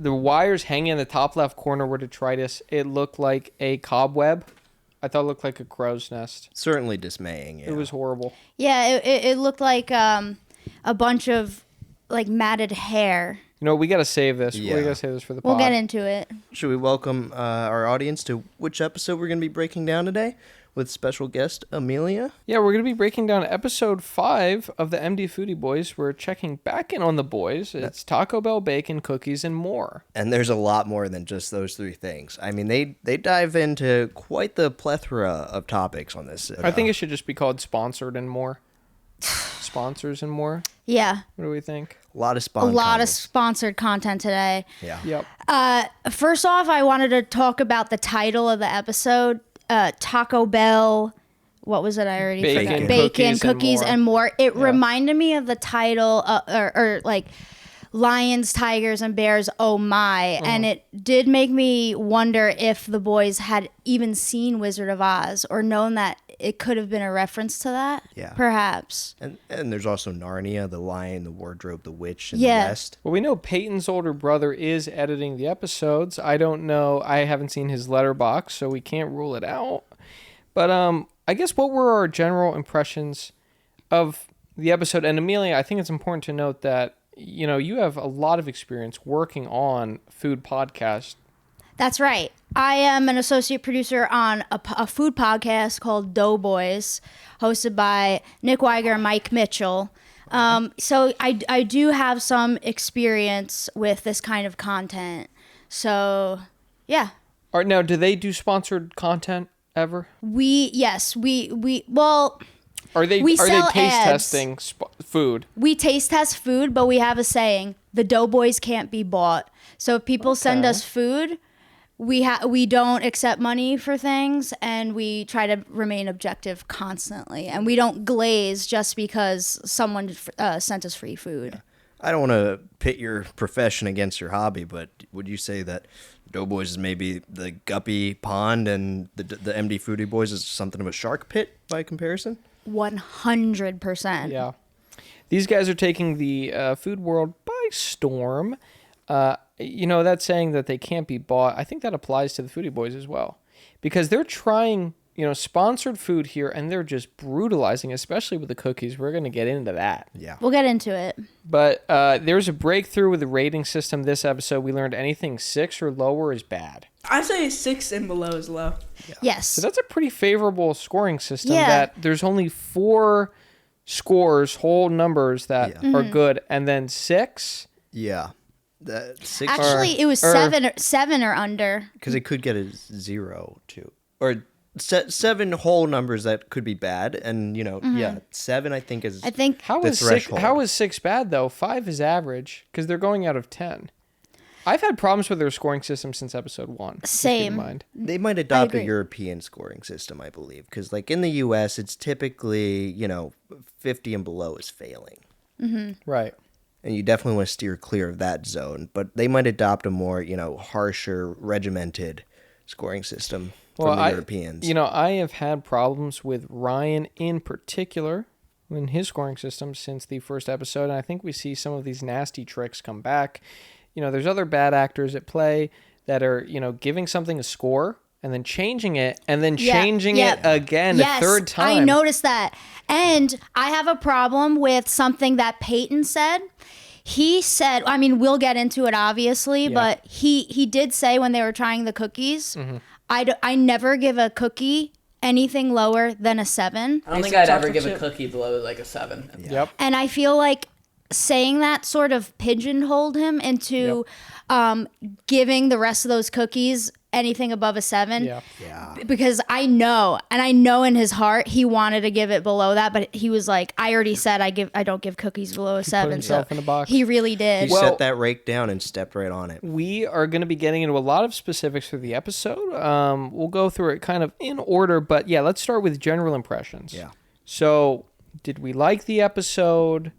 the wires hanging in the top left corner were detritus. It looked like a cobweb. I thought it looked like a crow's nest. Certainly dismaying. Yeah. It was horrible. Yeah, it looked like a bunch of like matted hair. You know, we got to save this. Yeah. We got to save this for the pod. We'll get into it. Should we welcome our audience to which episode we're going to be breaking down today with special guest Amelia? Yeah, we're going to be breaking down episode 5 of the MdFoodieBoyz. We're checking back in on the boys. It's Taco Bell, bacon, cookies, and more. And there's a lot more than just those 3 things. I mean, they dive into quite the plethora of topics on this. I think it should just be called Sponsored and More. Sponsors and more. Yeah. What do we think? A lot of Sponsored content today. Yeah. Yep. First off, I wanted to talk about the title of the episode. Taco Bell, what was it? I already forgot. Bacon, cookies, and more. It reminded me of the title, or like Lions, Tigers, and Bears, oh my. And it did make me wonder if the boys had even seen Wizard of Oz or known that it could have been a reference to that. Yeah. Perhaps. And there's also Narnia, the Lion, the Wardrobe, the Witch, and the West. Well, we know Peyton's older brother is editing the episodes. I don't know. I haven't seen his letterbox, so we can't rule it out. But I guess what were our general impressions of the episode? And Amelia, I think it's important to note that, you know, you have a lot of experience working on food podcasts. That's right. I am an associate producer on a food podcast called Doughboys, hosted by Nick Weiger and Mike Mitchell. So I do have some experience with this kind of content. So, yeah. All right, now, do they do sponsored content ever? Well... Are they taste testing food? We taste test food, but we have a saying, the Doughboys can't be bought. So if people send us food... We don't accept money for things, and we try to remain objective constantly, and we don't glaze just because someone sent us free food. Yeah. I don't want to pit your profession against your hobby, but would you say that Doughboys is maybe the Guppy Pond and the MdFoodieBoyz is something of a shark pit by comparison? 100%. Yeah. These guys are taking the food world by storm. You know, that saying that they can't be bought, I think that applies to the Foodie Boys as well. Because they're trying, you know, sponsored food here, and they're just brutalizing, especially with the cookies. We're going to get into that. Yeah. We'll get into it. But there's a breakthrough with the rating system this episode. We learned anything 6 or lower is bad. I say 6 and below is low. Yeah. Yes. So that's a pretty favorable scoring system that there's only 4 scores, whole numbers that are good, and then 6. Yeah. Actually, it was 7 or under. Because it could get a 0 too, or 7 whole numbers that could be bad, and 7 I think is. How is 6 bad though? 5 is average because they're going out of 10. I've had problems with their scoring system since episode 1. Same. They might adopt a European scoring system, I believe, because like in the U.S. it's typically 50 and below is failing. Mm-hmm. Right. And you definitely want to steer clear of that zone. But they might adopt a more, harsher, regimented scoring system from the Europeans. I have had problems with Ryan in particular in his scoring system since the first episode. And I think we see some of these nasty tricks come back. There's other bad actors at play that are, giving something a score and then changing it and then changing it again a third time. I noticed that. And I have a problem with something that Peyton said. He said, I mean, we'll get into it obviously, but he did say when they were trying the cookies, I never give a cookie anything lower than a 7. I don't think I'd ever give a cookie below like a 7. Yeah. Yep. And I feel like saying that sort of pigeonholed him into giving the rest of those cookies anything above a 7. Yeah. Because I know in his heart he wanted to give it below that, but he was like, I already said I don't give cookies below a 7. Put himself in a box. He really did. He set that rake down and stepped right on it. We are going to be getting into a lot of specifics for the episode. We'll go through it kind of in order, but yeah, let's start with general impressions. Yeah. So, did we like the episode?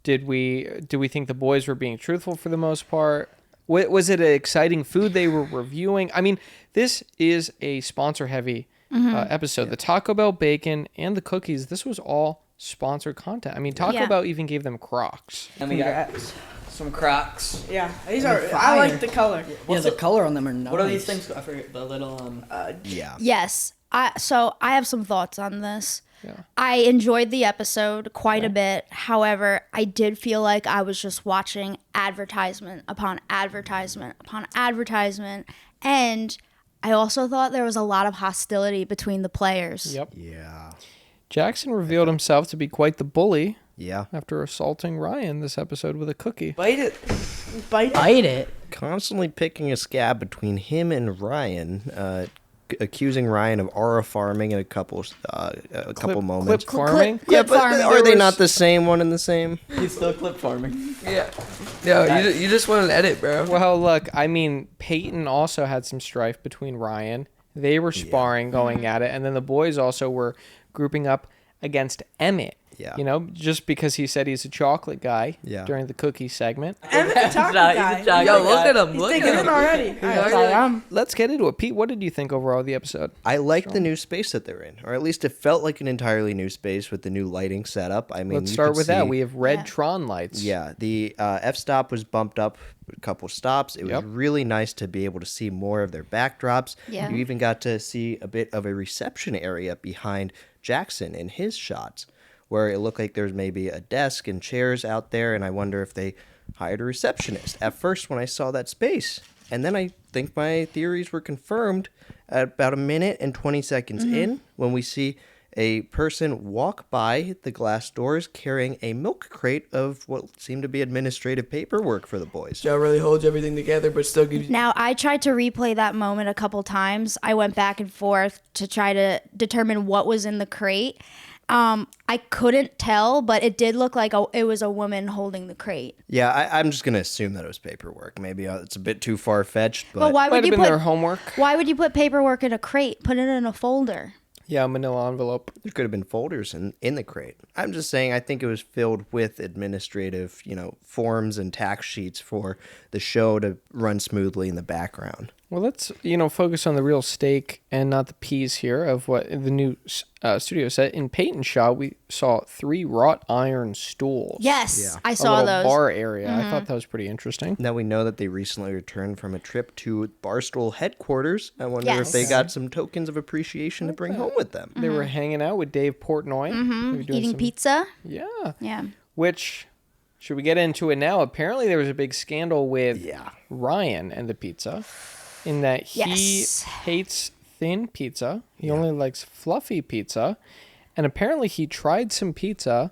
Do we think the boys were being truthful for the most part? Was it an exciting food they were reviewing? I mean, this is a sponsor-heavy episode. Yeah. The Taco Bell bacon and the cookies, this was all sponsored content. I mean, Taco Bell even gave them Crocs. And we got Some Crocs. Yeah, these are. I like the color. The color on them are nice. What are these things? I forget the little Yeah. Yes. So I have some thoughts on this. Yeah. I enjoyed the episode quite a bit. However, I did feel like I was just watching advertisement upon advertisement upon advertisement. And I also thought there was a lot of hostility between the players. Yep. Yeah. Jackson revealed himself to be quite the bully Yeah. after assaulting Ryan this episode with a cookie. Bite it. Bite it. Bite it. Constantly picking a scab between him and Ryan, accusing Ryan of aura farming in a couple moments. Clip farming? Yeah, but farming. are they not the same one and the same? He's still clip farming. Yeah. No, you just want to edit, bro. Well, look, I mean, Peyton also had some strife between Ryan. They were sparring, going at it, and then the boys also were grouping up against Emmett. Yeah. You know, just because he said he's a chocolate guy Yeah. during the cookie segment. And the chocolate guy. Yo, look at him. He's Look thinking at it him. already. All right. Let's get into it. Pete, what did you think overall of the episode? I like the new space that they're in, or at least it felt like an entirely new space with the new lighting setup. I mean, Let's you start could with that. see- We have red Yeah. Tron lights. Yeah, the f-stop was bumped up a couple stops. It was Yep. really nice to be able to see more of their backdrops. Yeah. You even got to see a bit of a reception area behind Jackson in his shots, where it looked like there's maybe a desk and chairs out there, and I wonder if they hired a receptionist at first when I saw that space. And then I think my theories were confirmed at about a minute and 20 seconds in when we see a person walk by the glass doors carrying a milk crate of what seemed to be administrative paperwork for the boys. Joe really holds everything together, but still gives you. Now, I tried to replay that moment a couple times. I went back and forth to try to determine what was in the crate. I couldn't tell, but it did look like it was a woman holding the crate. Yeah, I'm just going to assume that it was paperwork. Maybe it's a bit too far-fetched, But but why Might would have you been put their homework. Why would you put paperwork in a crate? Put it in a folder. Yeah, manila envelope. there could have been folders in the crate. I'm just saying I think it was filled with administrative, forms and tax sheets for the show to run smoothly in the background. Well, let's, focus on the real steak and not the peas here of what the new studio set. In Peyton's shot, we saw 3 wrought iron stools. Yes, Yeah. I A saw little those. bar area. I thought that was pretty interesting. Now we know that they recently returned from a trip to Barstool headquarters. I wonder Yes. if they got some tokens of appreciation to bring home with them. They were hanging out with Dave Portnoy. They were doing Eating some- pizza. Yeah. Yeah. Which, should we get into it now? Apparently there was a big scandal with Yeah. Ryan and the pizza in that he Yes. hates thin pizza. He only likes fluffy pizza. And apparently he tried some pizza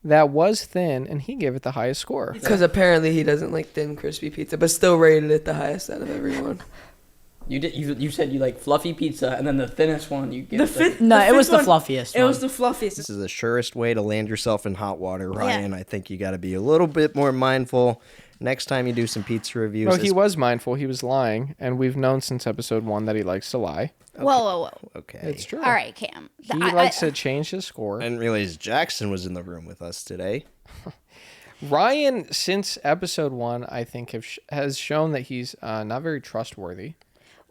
that was thin and he gave it the highest score. Because apparently he doesn't like thin, crispy pizza, but still rated it the highest out of everyone. You said you like fluffy pizza, and then the thinnest one you get. The fifth. No, the it was fifth the one- fluffiest It was one. the fluffiest. This is the surest way to land yourself in hot water, Ryan. I think you got to be a little bit more mindful next time you do some pizza reviews. Well, he was mindful. He was lying. And we've known since episode 1 that he likes to lie. Whoa. Okay. It's true. All right, Cam. He likes to change his score. I didn't realize Jackson was in the room with us today. Ryan, since episode 1, I think has shown that he's not very trustworthy.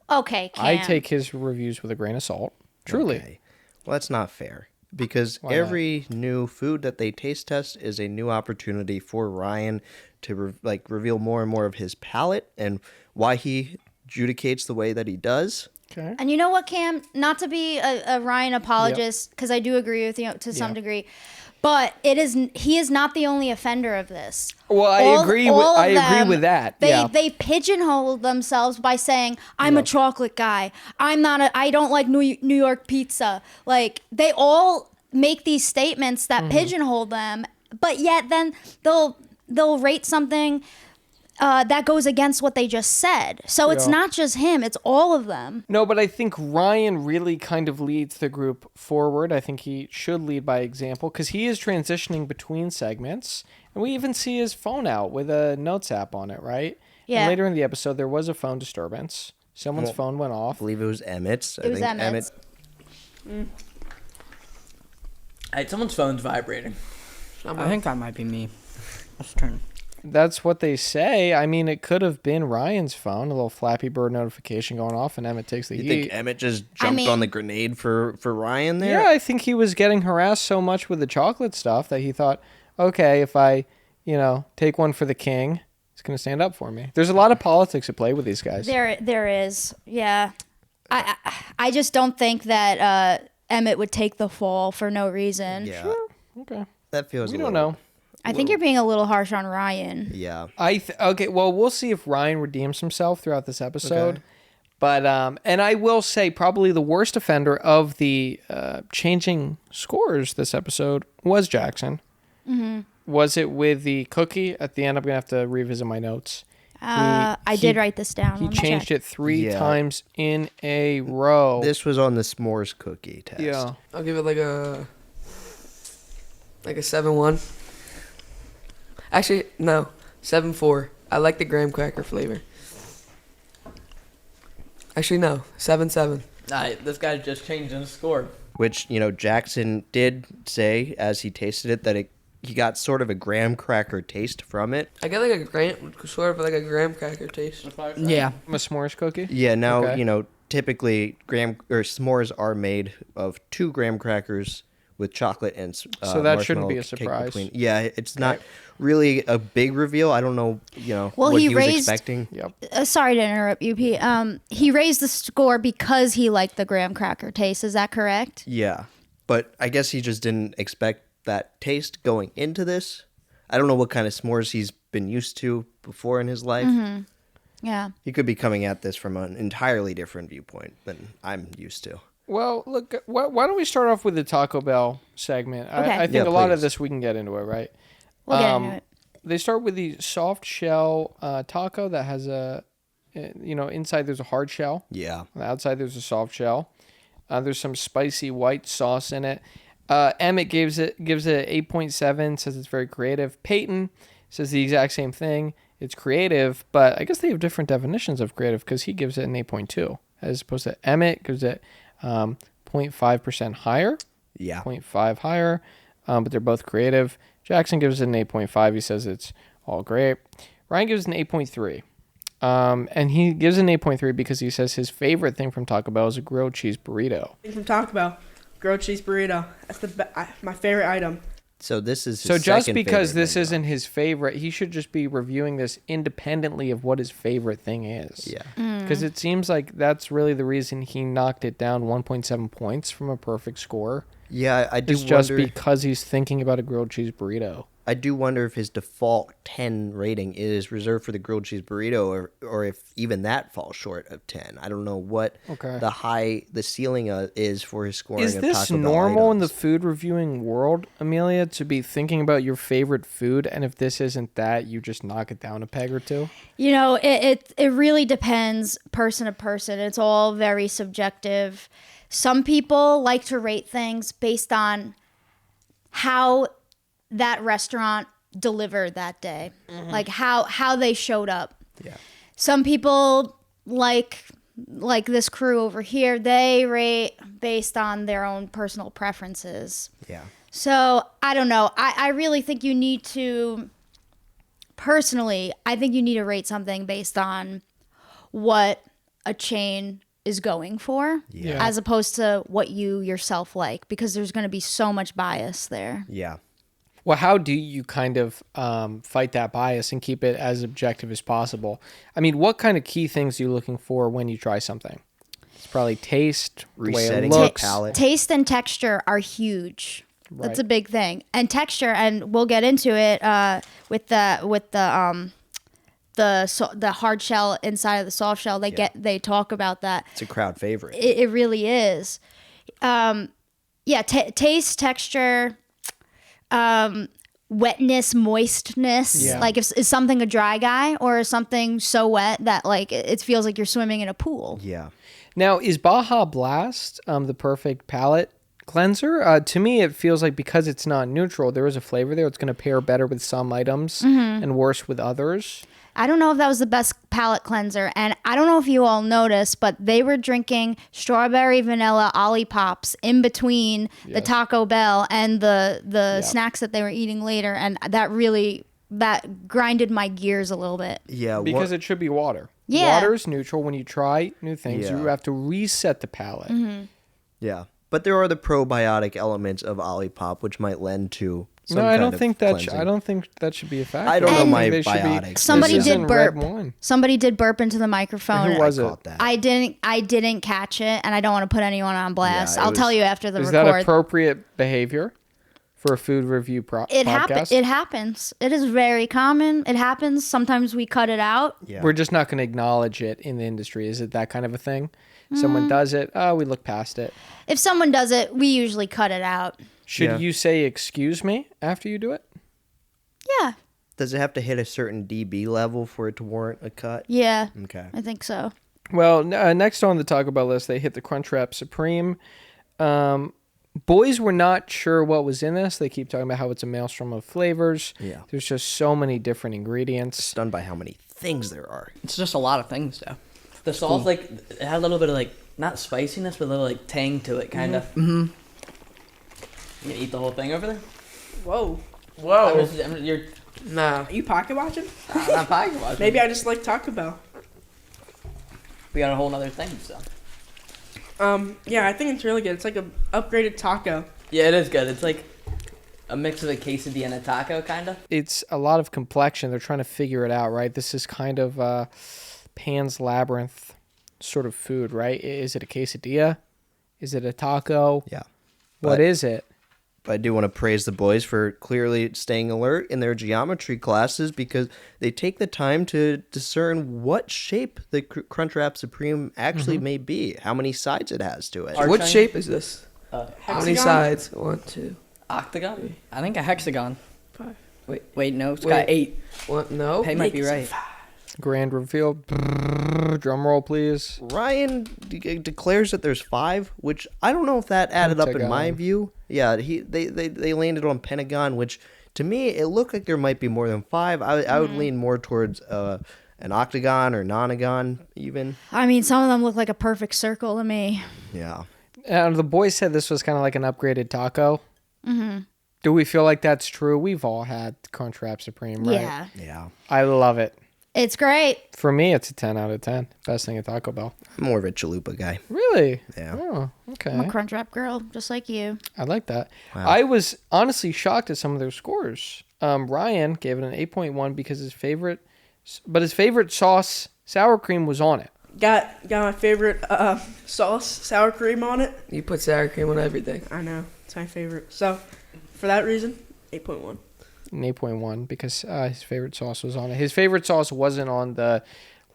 Okay, Cam. I take his reviews with a grain of salt. Truly. Okay. Well, that's not fair because Why not? every new food that they taste test is a new opportunity for Ryan to reveal more and more of his palate and why he adjudicates the way that he does. Okay. And you know what, Cam? Not to be a Ryan apologist, because I do agree with you to some degree, but he is not the only offender of this. Well, I agree with that. They pigeonhole themselves by saying, "I'm a chocolate guy. I don't like New York pizza." Like they all make these statements that pigeonhole them, but yet then they'll rate something that goes against what they just said. So it's not just him, it's all of them. No, but I think Ryan really kind of leads the group forward. I think he should lead by example because he is transitioning between segments. And we even see his phone out with a notes app on it, right? Yeah. And later in the episode, there was a phone disturbance. Someone's phone went I off. believe it was Emmett's. It was Emmett's. Hey, someone's phone's vibrating. I think that might be me. Let's turn. That's what they say. I mean, it could have been Ryan's phone, a little Flappy Bird notification going off, and Emmett takes the You heat. think Emmett just jumped on the grenade for Ryan there? Yeah, I think he was getting harassed so much with the chocolate stuff that he thought, okay, if I take one for the king. He's going to stand up for me. There's a lot of politics at play with these guys. There is. Yeah. I just don't think that Emmett would take the fall for no reason. Yeah. Sure. Okay. That feels. We don't know. I think you're being a little harsh on Ryan. Yeah. Okay. Well, we'll see if Ryan redeems himself throughout this episode. Okay. But and I will say probably the worst offender of the changing scores this episode was Jackson. Mm-hmm. Was it with the cookie? At the end, I'm gonna have to revisit my notes. I did write this down. He changed it 3 times in a row. This was on the s'mores cookie test. Yeah, I'll give it like a 7-1. Actually, no, 7-4. I like the graham cracker flavor. Actually, no, 7-7. This guy's just changing the score. Which, Jackson did say as he tasted it that he got sort of a graham cracker taste from it. I get like a graham cracker taste. Yeah. A s'mores cookie? Yeah, now, typically s'mores are made of 2 graham crackers with chocolate and so that shouldn't be a surprise. Yeah, it's not really a big reveal. I don't know, well, what he was expecting. Yep. Sorry to interrupt you, Pete. He raised the score because he liked the graham cracker taste. Is that correct? Yeah, but I guess he just didn't expect that taste going into this. I don't know what kind of s'mores he's been used to before in his life. Mm-hmm. Yeah. He could be coming at this from an entirely different viewpoint than I'm used to. Well, look, why don't we start off with the Taco Bell segment? Okay. I think a lot of please. this we can get into it, right? We'll get into it. They start with the soft shell taco that has inside there's a hard shell. Yeah. On the outside there's a soft shell. There's some spicy white sauce in it. Emmett gives it an 8.7, says it's very creative. Peyton says the exact same thing. It's creative, but I guess they have different definitions of creative because he gives it an 8.2 as opposed to Emmett gives it 0.5% higher. Yeah. 0.5 higher, but they're both creative. Jackson gives it an 8.5. He says it's all great. Ryan gives it an 8.3. And he gives it an 8.3 because he says his favorite thing from Taco Bell is a grilled cheese burrito. From Taco Bell, grilled cheese burrito. That's my favorite item. So this is his so just second because favorite this menu. isn't his favorite, he should just be reviewing this independently of what his favorite thing is. Yeah. Because it seems like that's really the reason he knocked it down 1.7 points from a perfect score. Yeah, I do It's wonder. just because he's thinking about a grilled cheese burrito. I do wonder if his default 10 rating is reserved for the grilled cheese burrito or if even that falls short of 10. I don't know what the ceiling is for his scoring Is of this Taco Bell normal in the items. food reviewing world, Amelia, to be thinking about your favorite food, and if this isn't that, you just knock it down a peg or two? It really depends person to person. It's all very subjective. Some people like to rate things based on how that restaurant delivered that day, like how they showed up. Yeah. Some people like this crew over here, they rate based on their own personal preferences. Yeah. So I don't know. I really think you need to, personally, I think you need to rate something based on what a chain is going for, as opposed to what you yourself like, because there's going to be so much bias there. Yeah. Well, how do you kind of fight that bias and keep it as objective as possible? I mean, what kind of key things are you looking for when you try something? It's probably taste, the way it Resetting the looks. palate. Taste and texture are huge. That's a big thing. And texture, and we'll get into it with the hard shell inside of the soft shell. They talk about that. It's a crowd favorite. It really is. Taste, texture, wetness, moistness. Yeah. Like, is something a dry guy, or is something so wet that like it feels like you're swimming in a pool? Yeah. Now, is Baja Blast the perfect palate cleanser? To me, it feels like because it's not neutral, there is a flavor there. It's going to pair better with some items and worse with others. I don't know if that was the best palate cleanser, and I don't know if you all noticed, but they were drinking strawberry vanilla Ollipops in between the Taco Bell and the snacks that they were eating later, and that grinded my gears a little bit. Yeah. Because it should be water. Yeah. Water is neutral. When you try new things, Yeah. you have to reset the palate. Yeah. But there are the probiotic elements of Olipop, which might lend to some No, I kind don't of think that. cleansing. I don't think that should be a factor. I don't know And my They should be- biotics. Somebody This did isn't red burp. wine. Somebody did burp into the microphone. Who was I it? caught that. I didn't catch it, and I don't want to put anyone on blast. Yeah, it I'll tell was- you after the Is that record. appropriate behavior for a food review It podcast? It happens. It is very common. It happens. Sometimes we cut it out. Yeah. We're just not going to acknowledge it in the industry. Is it that kind of a thing? Someone does it, we look past it. If someone does it, we usually cut it out. Should Yeah. you say excuse me after you do it? Yeah. Does it have to hit a certain dB level for it to warrant a cut? Yeah. Okay. I think so. Well, next on the Taco Bell list, they hit the Crunchwrap Supreme. Boys were not sure what was in this. They keep talking about how it's a maelstrom of flavors. Yeah. There's just so many different ingredients. Stunned by how many things there are. It's just a lot of things, though. The sauce, like, it had a little bit of, like, not spiciness, but a little, like, tang to it, kind of. Mm-hmm. You gonna eat the whole thing over there? Whoa. Whoa. You're Nah. Are you pocket watching? not pocket watching. Maybe I just like Taco Bell. We got a whole nother thing, so. Yeah, I think it's really good. It's like a upgraded taco. Yeah, it is good. It's like a mix of a quesadilla and a taco, kind of. It's a lot of complexion. They're trying to figure it out, right? This is kind of Pan's Labyrinth sort of food, right? Is it a quesadilla? Is it a taco? Yeah. What But- is it? But I do want to praise the boys for clearly staying alert in their geometry classes because they take the time to discern what shape the Crunchwrap Supreme actually may be, how many sides it has to it. Our What Chinese- shape is this? How many Hexagon? sides? 1, 2. Octagon? I think a hexagon. 5. Wait, no, it's Wait. got 8. What? No. Pay might be right. Grand reveal. Drum roll, please. Ryan declares that there's 5, which I don't know if that added up in my Pentagon. view. Yeah, they landed on Pentagon, which to me it looked like there might be more than 5. I would lean more towards an octagon or nonagon even. I mean, some of them look like a perfect circle to me. Yeah. The boys said this was kind of like an upgraded taco. Mm-hmm. Do we feel like that's true? We've all had Crunchwrap Supreme, right? Yeah. Yeah. I love it. It's great. For me, it's a 10 out of 10. Best thing at Taco Bell. I'm more of a chalupa guy. Really? Yeah. Oh, okay. I'm a Crunchwrap girl, just like you. I like that. Wow. I was honestly shocked at some of their scores. Ryan gave it an 8.1 because his favorite sauce, sour cream, was on it. Got my favorite sauce, sour cream on it. You put sour cream on everything. I know. It's my favorite. So, for that reason, 8.1. An 8.1 because his favorite sauce was on it. His favorite sauce wasn't on the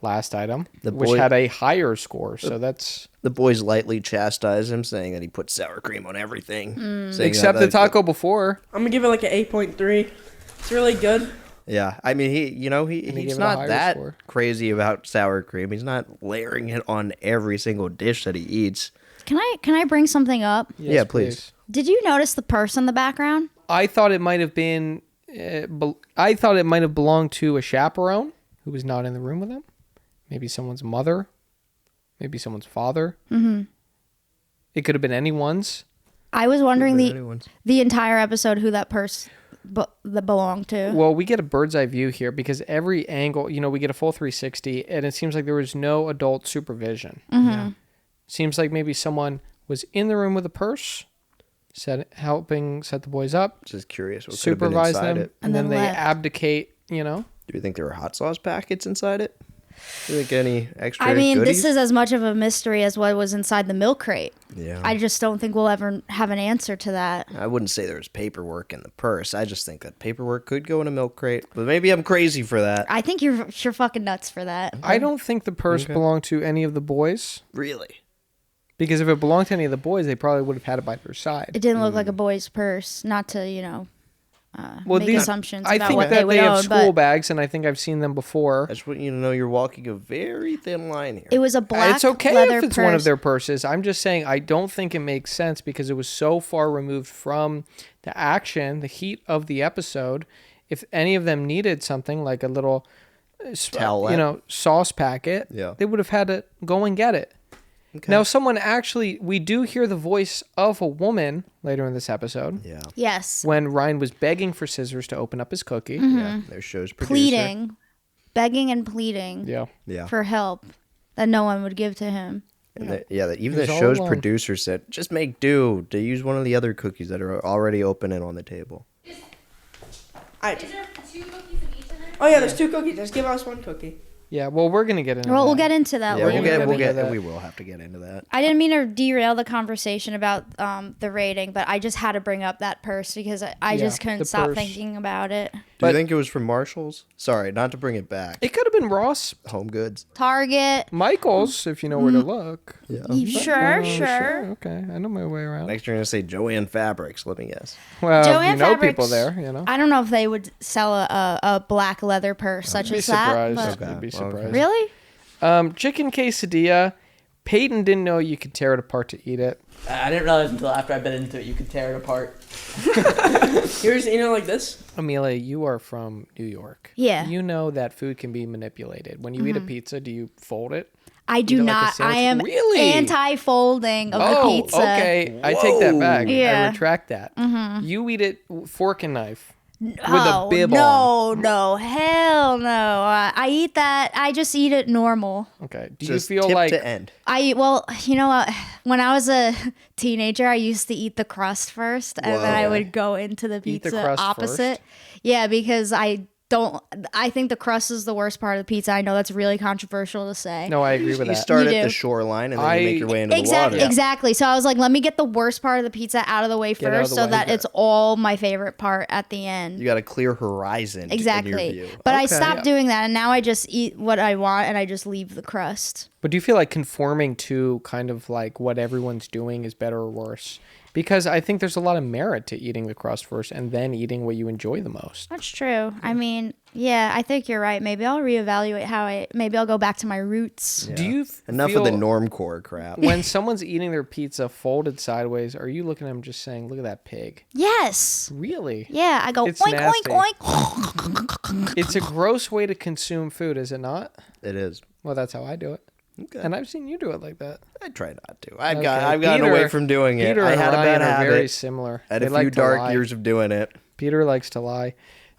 last item, which had a higher score. So that's The boys lightly chastise him, saying that he put sour cream on everything. saying except that- the taco before. I'm gonna give it like an 8.3. It's really good. Yeah, I mean, And he he's gave it a not higher that score. crazy about sour cream. He's not layering it on every single dish that he eats. Can I bring something up? Yes, Yeah, please. Did you notice the purse in the background? I thought it might have been. I thought it might have belonged to a chaperone who was not in the room with him. Maybe someone's mother. Maybe someone's father. Mm-hmm. It could have been anyone's. I was wondering Anyone's. the entire episode who that purse that belonged to. Well, we get a bird's eye view here because every angle, we get a full 360, and it seems like there was no adult supervision. Mm-hmm. Seems like maybe someone was in the room with a purse, helping set the boys up, Just curious what could have been supervise inside them, it. and then they left. abdicate. Do you think there were hot sauce packets inside it? Do you think any extra I mean, goodies? this is as much of a mystery as what was inside the milk crate. Yeah. I just don't think we'll ever have an answer to that. I wouldn't say there's paperwork in the purse. I just think that paperwork could go in a milk crate. But maybe I'm crazy for that. I think you're fucking nuts for that. I don't think the purse belonged to any of the boys. Really? Because if it belonged to any of the boys, they probably would have had it by their side. It didn't look like a boy's purse. Not to make assumptions I about think what that they would they have own, school but bags, and I think I've seen them before. I just want you to know you're walking a very thin line here. it was a black It's okay leather if it's purse. one of their purses. I'm just saying I don't think it makes sense because it was so far removed from the action, the heat of the episode. If any of them needed something like a little, Towelette. sauce packet, Yeah. they would have had to go and get it. Okay. Now, we do hear the voice of a woman later in this episode Yeah. Yes. when Ryan was begging for scissors to open up his cookie. Yeah. Their show's producer. Pleading. Begging and pleading Yeah. Yeah. for help that no one would give to him. And even He was the all show's alone. producer said, just make do to use one of the other cookies that are already open and on the table. I. Is there 2 cookies in each of them? Oh yeah, there's 2 cookies. Just give us 1 cookie. Yeah, well, we're gonna get into Well, that. we'll get into that Yeah, later. we will have to get into that. I didn't mean to derail the conversation about the rating, but I just had to bring up that purse because I just couldn't the stop purse. thinking about it. Do you think it was from Marshall's? Sorry, not to bring it back. It could have been Ross, Home Goods. Target. Michael's, if you know where to look. Yeah. Sure. Okay, I know my way around. Next you're gonna say Joanne Fabrics. Let me guess. Well, Joanne you know Fabrics, people there, you know. I don't know if they would sell a black leather purse such I'd be as that. surprised. But I'd be Okay. surprised. really? Chicken quesadilla. Peyton didn't know you could tear it apart to eat it. I didn't realize until after I bit into it you could tear it apart. Here's like this. Amelia, you are from New York. Yeah. You know that food can be manipulated. When you eat a pizza, do you fold it? I do Eat it like a not. sandwich? I am Really? anti-folding of the pizza. Okay. I take that back. I Yeah. retract that. You eat it fork and knife. With a Oh, bib no, on. no, hell no. I eat that. I just eat it normal. Okay. Do Just you feel tip like to end. Well, you know what? When I was a teenager, I used to eat the crust first, and then I would go into the Eat the pizza crust opposite. first? Yeah, because I think the crust is the worst part of the pizza. I know that's really controversial to say. No, I agree with You that. start You at the do. shoreline and then you make your way into the Exactly, water. exactly. So I was like, let me get the worst part of the pizza out of the way out of first, the so way. that it's all my favorite part at the end. You got a clear horizon. In your Exactly. view. But I Okay. stopped doing that, and now I just eat what I want, and I just leave the crust. But do you feel like conforming to kind of like what everyone's doing is better or worse? Because I think there's a lot of merit to eating the crust first and then eating what you enjoy the most. That's true. I mean, yeah, I think you're right. Maybe I'll reevaluate maybe I'll go back to my roots. Do you Enough feel of the normcore crap. when someone's eating their pizza folded sideways, are you looking at them just saying, look at that pig? Yes. Really? Yeah, I go It's oink, nasty. oink, oink. It's a gross way to consume food, is it not? It is. Well, that's how I do it. Okay. And I've seen you do it like that. I try not to. I've Okay. gotten away from doing it. Peter I and had a Ryan bad are very habit. similar. I had They a few like to dark lie. years of doing it. Peter likes to lie.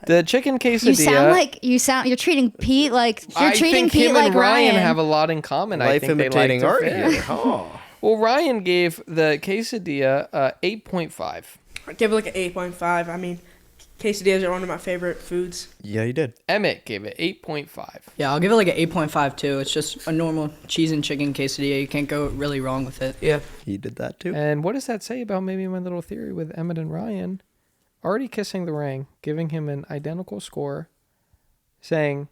The chicken quesadilla. You're treating Pete like I think him like and Ryan Ryan. have a lot in common. I Life think they like imitating to art fish. here. Oh. Well, Ryan gave the quesadilla 8.5. I give it like an 8.5. I mean, quesadillas are one of my favorite foods. Yeah, you did. Emmett gave it 8.5. Yeah, I'll give it like an 8.5 too. It's just a normal cheese and chicken quesadilla. You can't go really wrong with it. Yeah. He did that too. And what does that say about maybe my little theory with Emmett and Ryan? Already kissing the ring, giving him an identical score, saying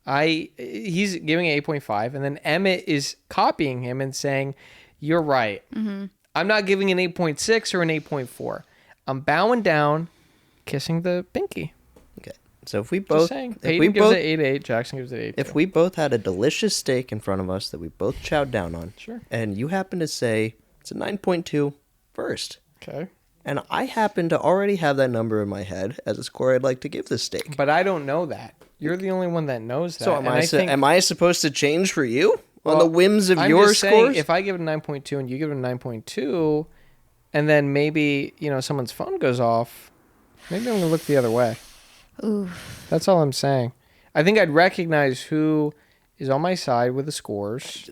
he's giving it 8.5, and then Emmett is copying him and saying, you're right. Mm-hmm. I'm not giving an 8.6 or an 8.4. I'm bowing down, kissing the pinky. Okay. So if we Just both, saying. if Peyton we gives both, it 8.8. Jackson gives it 8. if we both had a delicious steak in front of us that we both chowed down on, Sure. and you happen to say it's a 9.2 first, Okay. and I happen to already have that number in my head as a score I'd like to give this steak. But I don't know that. You're the only one that knows that. So am and I? think, Am I supposed to change for you on well, the whims of I'm your just saying, scores? if I give it a 9.2 and you give it a 9.2, and then maybe someone's phone goes off, maybe I'm gonna look the other way. Ooh. That's all I'm saying. I think I'd recognize who is on my side with the scores.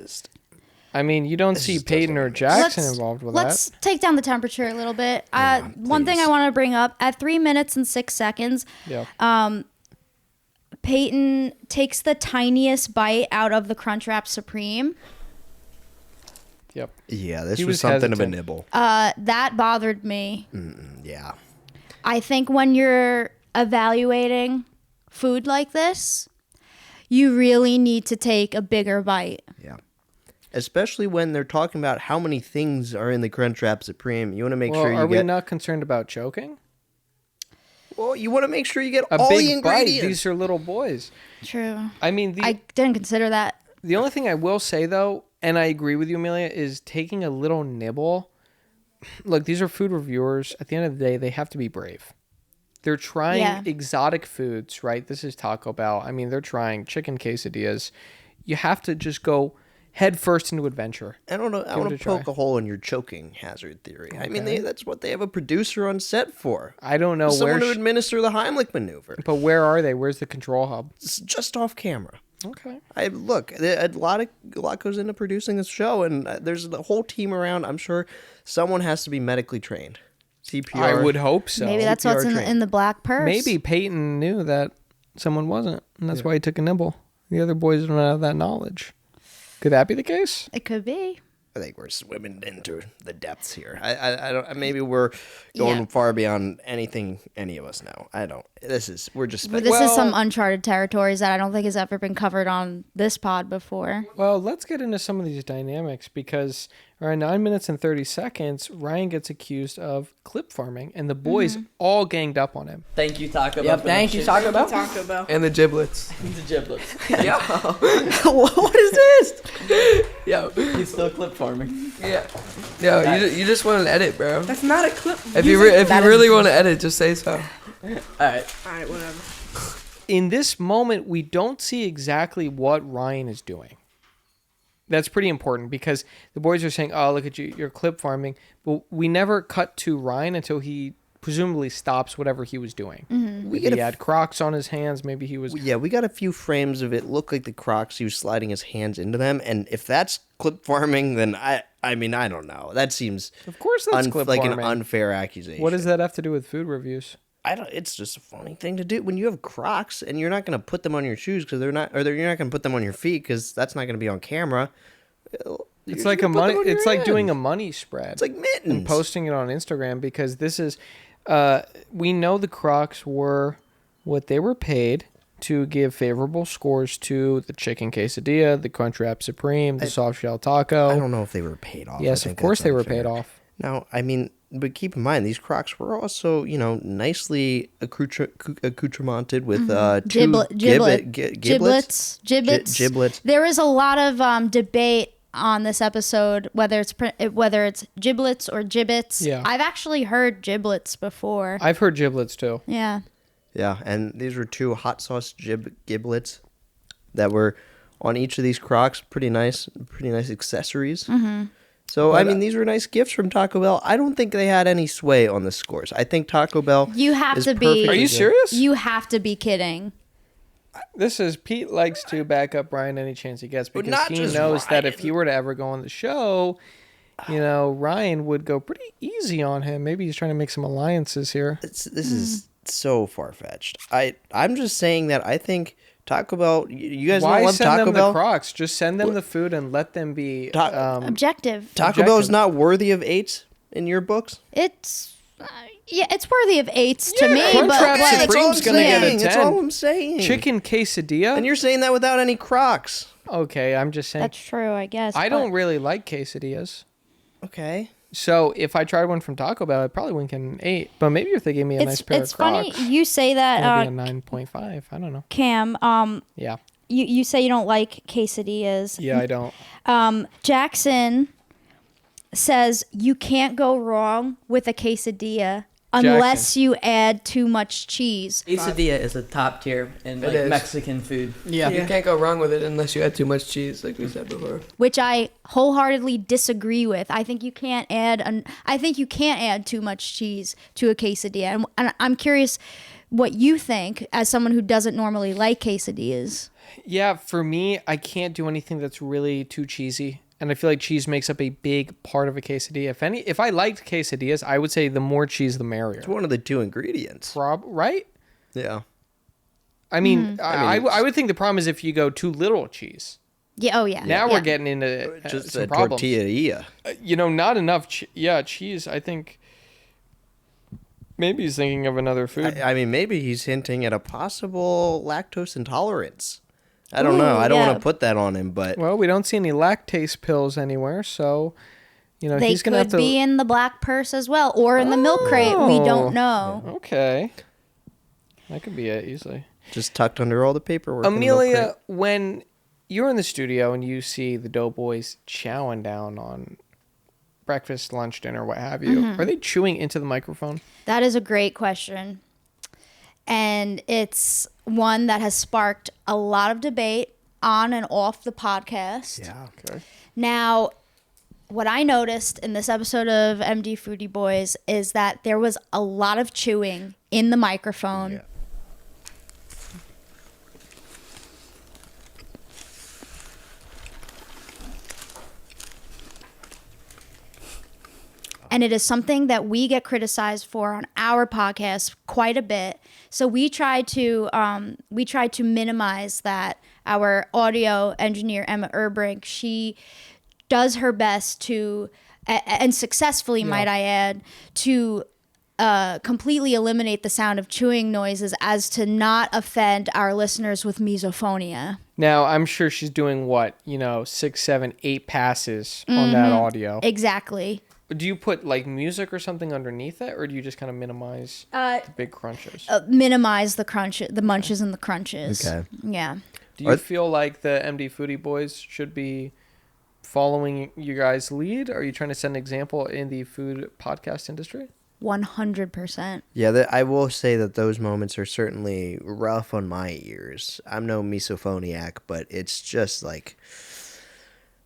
I mean, you don't see just Peyton or Jackson involved with Let's take down the temperature a little bit. One thing please. I want to bring up at 3 minutes and 6 seconds, that. Yeah. Peyton takes the tiniest bite out of the Crunchwrap Supreme. Yep. yeah, this He was was something of a hesitant. nibble. That bothered me. Yeah. I think when you're evaluating food like this, you really need to take a bigger bite. Yeah. Especially when they're talking about how many things are in the Crunchwrap Supreme. You want to make Well, sure you are we get. not concerned about choking? Well, you want to make sure you get A all the big bite. ingredients. These are little boys. True. I mean, I didn't consider that. the only thing I will say though, and I agree with you, Amelia, is taking a little nibble. Look, these are food reviewers. At the end of the day, they have to be brave. They're trying Yeah. exotic foods, right? This is Taco Bell. I mean, they're trying chicken quesadillas. You have to just go head first into adventure. I don't know. I Give want it to a try. poke a hole in your choking hazard theory. I mean, Okay. that's what they have a producer on set for. I don't know Someone to where, administer the Heimlich maneuver. but where are they? Where's the control hub? It's just off camera. Okay. A lot goes into producing this show, and there's the whole team around. I'm sure someone has to be medically trained. CPR. I would hope so. Maybe that's what's in the black purse. Maybe Peyton knew that someone wasn't, and that's why he took a nibble. The other boys don't have that knowledge. Could that be the case? It could be. I think we're swimming into the depths here. I don't. Maybe we're going far beyond anything any of us know. I don't. We're just. But this is some uncharted territories that I don't think has ever been covered on this pod before. Well, let's get into some of these dynamics because around 9 minutes and 30 seconds, Ryan gets accused of clip farming, and the boys all ganged up on him. Thank you, Taco Bell. Yep, thank you, Taco Bell. Taco Bell. And the giblets. The giblets. Yeah. What is this? Yo. He's still clip farming. Yeah. Yo, you just want to edit, bro. That's not a clip. If you really want to edit, just say so. All right, whatever. In this moment, we don't see exactly what Ryan is doing. That's pretty important because the boys are saying, "Oh, look at you, you're clip farming," but we never cut to Ryan until he presumably stops whatever he was doing. Mm-hmm. He had Crocs on his hands. Maybe he was. Yeah, we got a few frames of it. Look like the Crocs. He was sliding his hands into them, and if that's clip farming, then I mean, I don't know. That seems Of course, that's clip like farming. an unfair accusation. What does that have to do with food reviews? It's just a funny thing to do when you have Crocs and you're not going to put them on your shoes because you're not going to put them on your feet because that's not going to be on camera. It's like doing a money spread. It's like mittens. And posting it on Instagram because this is, we know the Crocs were what they were paid to give favorable scores to the chicken quesadilla, the Crunchwrap Supreme, the soft shell taco. I don't know if they were paid off. Yes, of course they were paid off. Now, I mean, but keep in mind, these Crocs were also, nicely accoutramented with giblets. There is a lot of debate on this episode whether it's giblets or gibbets. Yeah. I've actually heard giblets before. I've heard giblets too. Yeah. Yeah, and these were 2 hot sauce giblets that were on each of these Crocs. Pretty nice accessories. Mm-hmm. So, I mean, these were nice gifts from Taco Bell. I don't think they had any sway on the scores. I think Taco Bell You have to be. Are you serious? You have to be kidding. This is Pete likes to back up Ryan any chance he gets because not he just knows that if Ryan. he were to ever go on the show, Ryan would go pretty easy on him. Maybe he's trying to make some alliances here. This is so far-fetched. I'm just saying that I think Taco Bell, you guys Why don't love send Taco them Bell? the Crocs? Just send them the food and let them be Objective. Taco Bell is not worthy of 8s in your books? It's it's worthy of 8s to me, Crunchwrap but that's all Supreme's I'm gonna get a saying. 10. That's all I'm saying. Chicken quesadilla. And you're saying that without any Crocs. Okay, I'm just saying. that's true, I guess. I don't really like quesadillas. Okay. So if I tried one from Taco Bell, I probably wouldn't get an 8. But maybe if they gave me a nice pair It's of Crocs, funny you say that, maybe a 9.5. I don't know. Cam. Yeah. You say you don't like quesadillas. Yeah, I don't. Jackson says you can't go wrong with a quesadilla unless you add too much cheese. quesadilla is a top tier in It is. Mexican food. Yeah. You can't go wrong with it unless you add too much cheese, like we said before. Which I wholeheartedly disagree with. I think you can't add too much cheese to a quesadilla. And I'm curious what you think as someone who doesn't normally like quesadillas. Yeah, for me, I can't do anything that's really too cheesy. And I feel like cheese makes up a big part of a quesadilla. If I liked quesadillas, I would say the more cheese, the merrier. It's one of the 2 ingredients. Right? Yeah. I mean, I would think the problem is if you go too little cheese. Yeah. Oh yeah. Now yeah. we're getting into Just some a problems. tortilla. Not enough. Cheese. I think maybe he's thinking of another food. I mean, maybe he's hinting at a possible lactose intolerance. I don't know. I don't want to put that on him, but Well, we don't see any lactase pills anywhere, so They he's gonna have could to be in the black purse as well, or in the milk crate. We don't know. Okay, that could be it easily. just tucked under all the paperwork. in the milk Amelia, crate. when you're in the studio and you see the Doughboys chowing down on breakfast, lunch, dinner, what have you, are they chewing into the microphone? That is a great question. And it's one that has sparked a lot of debate on and off the podcast. Yeah. Okay. Now, what I noticed in this episode of MdFoodieBoyz is that there was a lot of chewing in the microphone. Yeah. and it is something that we get criticized for on our podcast quite a bit. So we try to minimize that. Our audio engineer, Emma Erbrink, she does her best to, and successfully, might I add, to completely eliminate the sound of chewing noises as to not offend our listeners with misophonia. Now, I'm sure she's doing 6, 7, 8 passes on that audio. Exactly. Do you put like music or something underneath it, or do you just kind of minimize the big crunches? Minimize the munches and the crunches. Okay. Yeah. Do you feel like the MdFoodieBoyz should be following you guys' lead? Are you trying to set an example in the food podcast industry? 100%. Yeah, I will say that those moments are certainly rough on my ears. I'm no misophoniac, but it's just like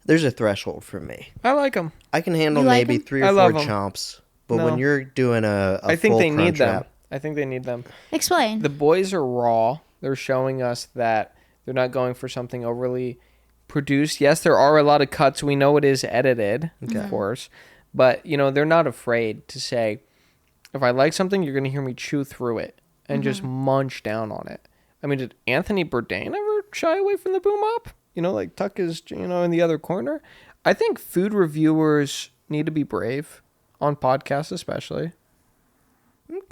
there's a threshold for me. I like them. I can handle like maybe 'em? 3 I or love 4 'em. chomps, but No. when you're doing a I think full they need crunch them. wrap, I think they need them. Explain. The boys are raw. They're showing us that they're not going for something overly produced. Yes, there are a lot of cuts. We know it is edited, of course. But, they're not afraid to say, if I like something, you're going to hear me chew through it and just munch down on it. I mean, did Anthony Bourdain ever shy away from the boom op? Like tuck his, in the other corner? I think food reviewers need to be brave on podcasts especially.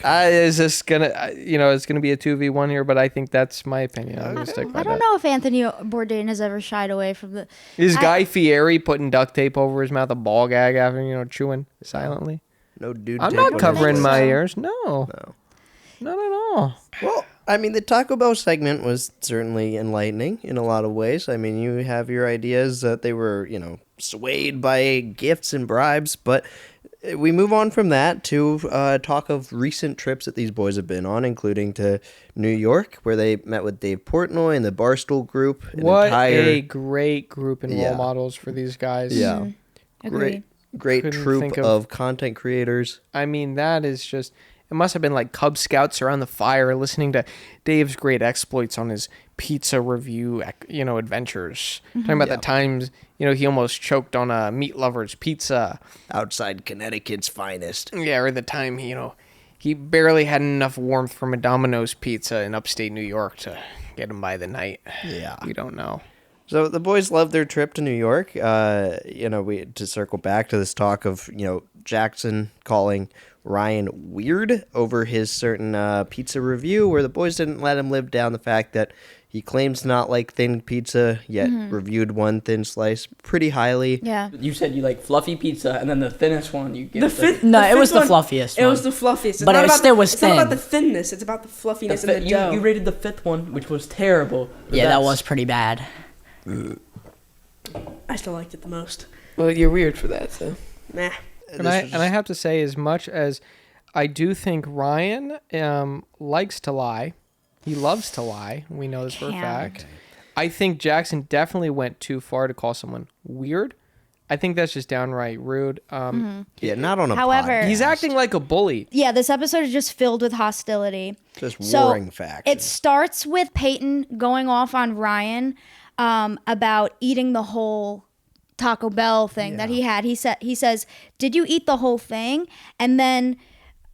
Is this gonna, it's gonna be a 2v1 here, but I think that's my opinion. I'm gonna stick by I don't that. know if Anthony Bourdain has ever shied away from the. Is Guy Fieri putting duct tape over his mouth, a ball gag after chewing silently? no dude. I'm tape not on covering his my face. ears. No, not at all. Well, I mean, the Taco Bell segment was certainly enlightening in a lot of ways. I mean, you have your ideas that they were, swayed by gifts and bribes, but we move on from that to talk of recent trips that these boys have been on, including to New York, where they met with Dave Portnoy and the Barstool Group. What a great group and role models for these guys. Yeah. Agreed. Great Couldn't troupe think of content creators. I mean, that is just, it must have been like Cub Scouts around the fire listening to Dave's great exploits on his pizza review, adventures. Talking about the times, he almost choked on a meat lover's pizza. Outside Connecticut's finest. Yeah, or the time, he barely had enough warmth from a Domino's pizza in upstate New York to get him by the night. Yeah. We don't know. So the boys loved their trip to New York. To circle back to this talk of, Jackson calling Ryan weird over his certain pizza review, where the boys didn't let him live down the fact that he claims to not like thin pizza, yet reviewed one thin slice pretty highly. Yeah. You said you like fluffy pizza, and then the thinnest one you get. The fifth. No, the it was fifth the one- fluffiest It one. was the fluffiest. It's But not it about still was It's not about thin. the thinness. It's about the fluffiness in the you dough. rated the 5th one, which was terrible. Yeah, that was pretty bad. I still liked it the most. Well, you're weird for that, so. Nah. And I have to say, as much as I do think Ryan likes to lie, he loves to lie. We know this for a fact. I think Jackson definitely went too far to call someone weird. I think that's just downright rude. Yeah, not on a However- podcast. He's acting like a bully. Yeah, this episode is just filled with hostility. Just So, warring factions. It starts with Peyton going off on Ryan about eating the whole Taco Bell thing that he had. He says, "Did you eat the whole thing?" And then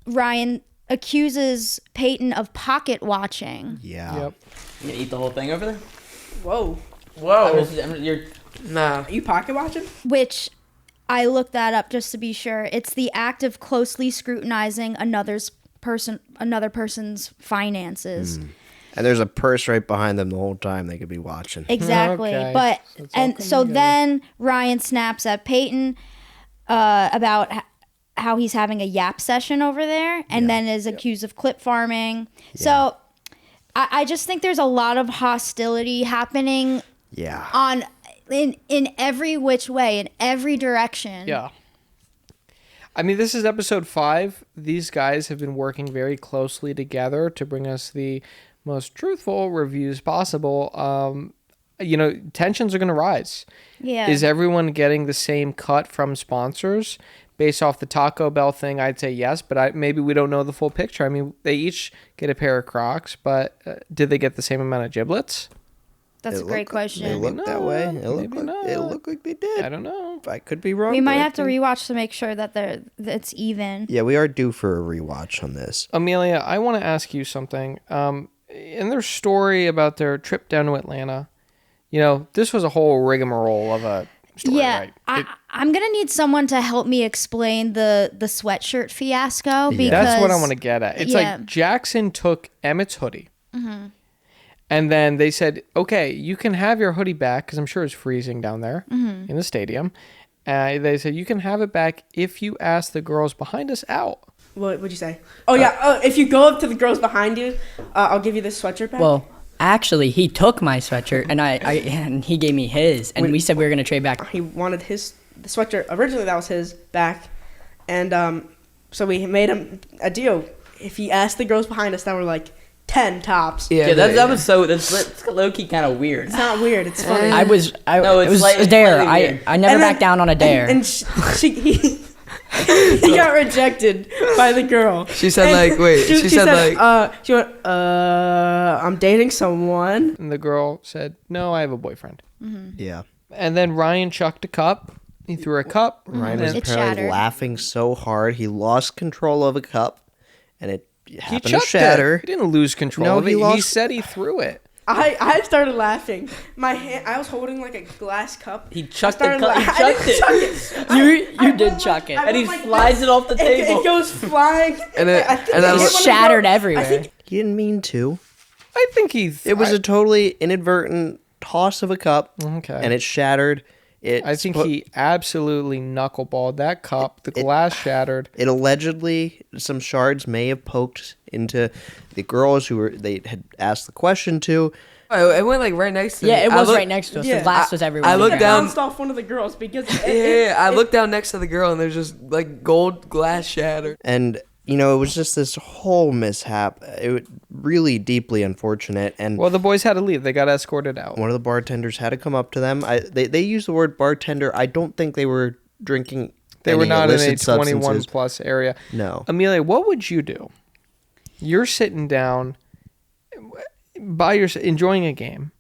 Ryan accuses Peyton of pocket watching. Yeah. Yep. You gonna eat the whole thing over there? Whoa. You're Nah. Are you pocket watching? Which I looked that up just to be sure. It's the act of closely scrutinizing another person's finances. And there's a purse right behind them the whole time they could be watching. Exactly. Okay. But So it's all and coming so together. then Ryan snaps at Peyton about how he's having a yap session over there, and then is accused of clip farming. So I just think there's a lot of hostility happening Yeah. on in every which way, in every direction. Yeah. I mean, this is episode 5. These guys have been working very closely together to bring us the most truthful reviews possible. Tensions are going to rise. Yeah. Is everyone getting the same cut from sponsors? Based off the Taco Bell thing, I'd say yes, but maybe we don't know the full picture. I mean, they each get a pair of Crocs, but did they get the same amount of giblets? That's a great They question. look that way. Maybe It not. looked like they I did. don't know. I could be wrong. We might but I have to think- rewatch to make sure that it's even. Yeah, we are due for a rewatch on this. Amelia, I want to ask you something. In their story about their trip down to Atlanta, this was a whole rigmarole of a story, Yeah, right? I'm gonna need someone to help me explain the sweatshirt fiasco because That's what I want to get at. It's yeah. like Jackson took Emmett's hoodie, and then they said, "Okay, you can have your hoodie back," because I'm sure it's freezing down there in the stadium. They said you can have it back if you ask the girls behind us out. What would you say? Oh yeah. If you go up to the girls behind you, I'll give you this sweatshirt back. Well, actually, he took my sweatshirt and he gave me his, and we said we were gonna trade back. He wanted the sweatshirt. Originally, that was his back, and so we made him a deal. If he asked the girls behind us, that were like 10 tops. Yeah, that was so. That's low key kind of weird. It's not weird. It's funny. It was it's a dare. slightly weird. I never backed down on a dare. And he got rejected by the girl. She said like, wait. She said like, she went, I'm dating someone. And the girl said, "No, I have a boyfriend." Yeah. And then Ryan chucked a cup. He threw a cup. Ryan was It apparently shattered. laughing so hard he lost control of a cup, and it He happened to chucked shatter. it. He didn't lose control No, of it. he He lost- said he threw it. I started laughing. My hand, I was holding like a glass cup. He chucked I the cup. He started chucked I it. didn't chuck it. You did chuck it. And he went like slides this. it off the table. It goes flying. And it- I think and it I hit was- one of the Shattered girls. everywhere. I think He didn't mean to. I think he. It was a totally inadvertent toss of a cup, Okay. and it shattered. I think he absolutely knuckleballed that cup. The glass shattered. It allegedly, some shards may have poked into the girls they had asked the question to. oh, it went like right next to me. Yeah, it I was looked- right next to us. Yeah. The glass was everywhere. I looked it down- bounced off one of the girls because Yeah, I looked down next to the girl and there's just like gold glass shattered. And, it was just this whole mishap. It was really deeply unfortunate. And Well, the boys had to leave. They got escorted out. one of the bartenders had to come up to them. They used the word bartender. I don't think they were drinking They were any not in a illicit 21 substances. plus area. No. Amelia, what would you do? You're sitting down by yourself, enjoying a game.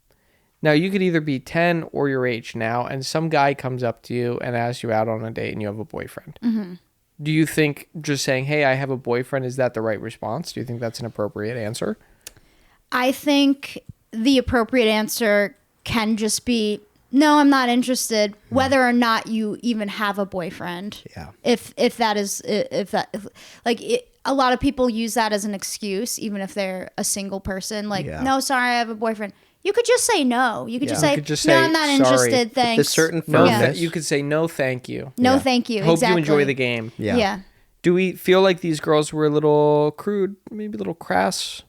Now, you could either be 10 or your age now, and some guy comes up to you and asks you out on a date and you have a boyfriend. Mm-hmm. Do you think just saying, "Hey, I have a boyfriend," is that the right response? Do you think that's an appropriate answer? I think the appropriate answer can just be no, I'm not interested, whether or not you even have a boyfriend. Yeah. If a lot of people use that as an excuse, even if they're a single person. Like, Yeah. no, sorry, I have a boyfriend. You could just say no. You could just Yeah. say, You could just no, say, I'm not "Sorry." interested. With Thanks. this certain No, Yeah. firmness. you could say no, thank you. No, Yeah. thank you. Hope exactly. you enjoy the game. Yeah. Yeah. Do we feel like these girls were a little crude, maybe a little crass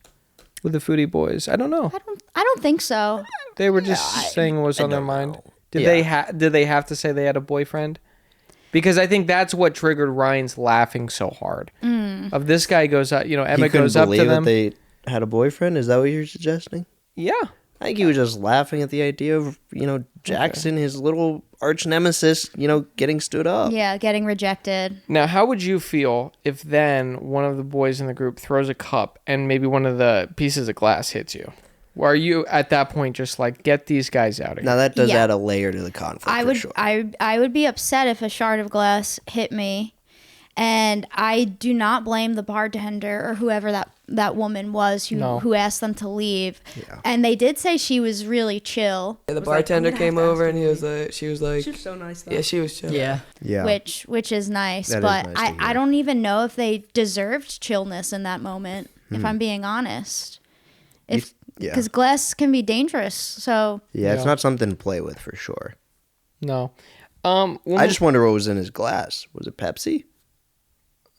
with the foodie boys? I don't know. I don't think so. They were just saying what was on their mind. Did Yeah. they have to say they had a boyfriend? Because I think that's what triggered Ryan's laughing so hard. Of this guy goes up, He Emma couldn't goes up to believe them. that they had a boyfriend. Is that what you're suggesting? Yeah. I think he was just laughing at the idea of, Jackson, his little arch nemesis, getting stood up. Yeah, getting rejected. Now, how would you feel if then one of the boys in the group throws a cup and maybe one of the pieces of glass hits you? Or are you at that point just like, get these guys out of here? Now that does Yeah. add a layer to the conflict. I for would sure. I would be upset if a shard of glass hit me, and I do not blame the bartender or whoever that woman was who asked them to leave. Yeah. And they did say she was really chill, Yeah, the was like, bartender I'm gonna came have to over ask and him he was like, she was like, She was so nice though. yeah, she was chill. Yeah. Yeah. which is nice. That is but nice to hear. I don't even know if they deserved chillness in that moment. If I'm being honest, Yeah. because glass can be dangerous. So Yeah, it's Yeah. not something to play with for sure. No. I just wonder what was in his glass. Was it Pepsi?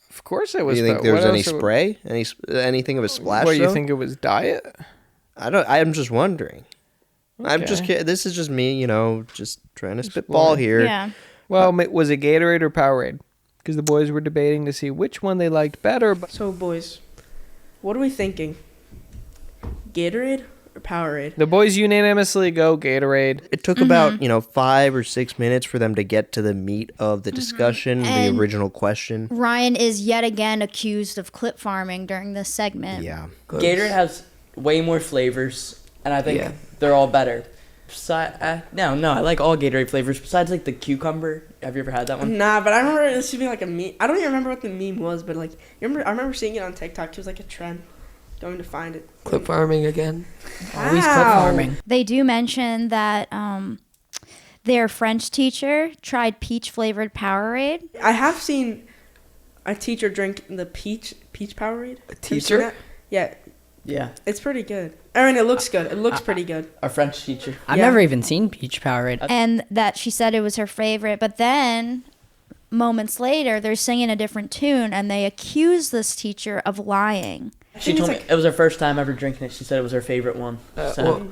Of course it Do was. you think but there was what any else it- spray? Anything of a splash? What, you zone? think it was diet? I'm just wondering. I'm just Okay. kidding. This is just me, just trying to spitball here. yeah, Well, was it Gatorade or Powerade? Because the boys were debating to see which one they liked better. But So boys, what are we thinking? Gatorade or Powerade? the boys unanimously go Gatorade. It took about 5 or 6 minutes for them to get to the meat of the discussion, And- the original question. Ryan is yet again accused of clip farming during this segment. Yeah. Gatorade has way more flavors, and I think Yeah. they're all better. No, I like all Gatorade flavors besides like the cucumber. Have you ever had that one? Nah, but I remember this being like a meme. I don't even remember what the meme was, but like, I remember seeing it on TikTok. It was like a trend. Going to find it. Clip farming again. Always clip farming. They do mention that their French teacher tried peach flavored Powerade. I have seen a teacher drink the peach Powerade. A teacher? Yeah. Yeah. It's pretty good. I mean, it looks good. It looks pretty good. Our French teacher. I've never even seen peach Powerade. And that she said it was her favorite. But then, moments later, they're singing a different tune and they accuse this teacher of lying. She told me it was her first time ever drinking it. She said it was her favorite one. Well,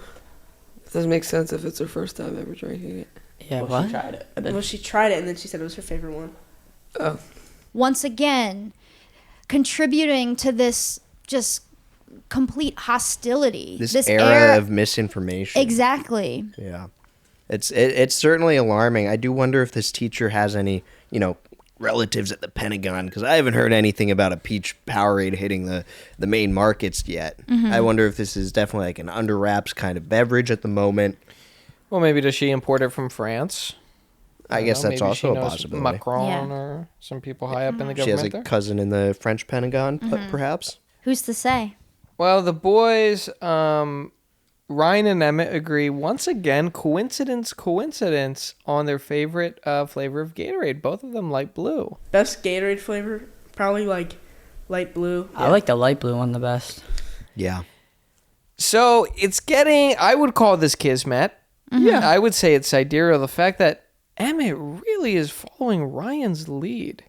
it doesn't make sense if it's her first time ever drinking it. Yeah, well, what? she tried it. And then Well, she tried it and then she said it was her favorite one. Oh. Once again, contributing to this just complete hostility. This era of misinformation. Exactly. Yeah. It's certainly alarming. I do wonder if this teacher has any, relatives at the Pentagon, because I haven't heard anything about a peach Powerade hitting the main markets yet. I wonder if this is definitely like an under wraps kind of beverage at the moment. Well, maybe does she import it from France? I guess that's maybe also she a knows possibility. Macron or some people high up in the She has government a there. cousin in the French Pentagon, perhaps. Who's to say? Well, the boys, Ryan and Emmett agree once again. Coincidence on their favorite flavor of Gatorade. Both of them light blue. Best Gatorade flavor, probably like light blue. I like the light blue one the best. Yeah. So it's getting. I would call this kismet. Yeah, I would say it's sidereal. The fact that Emmett really is following Ryan's lead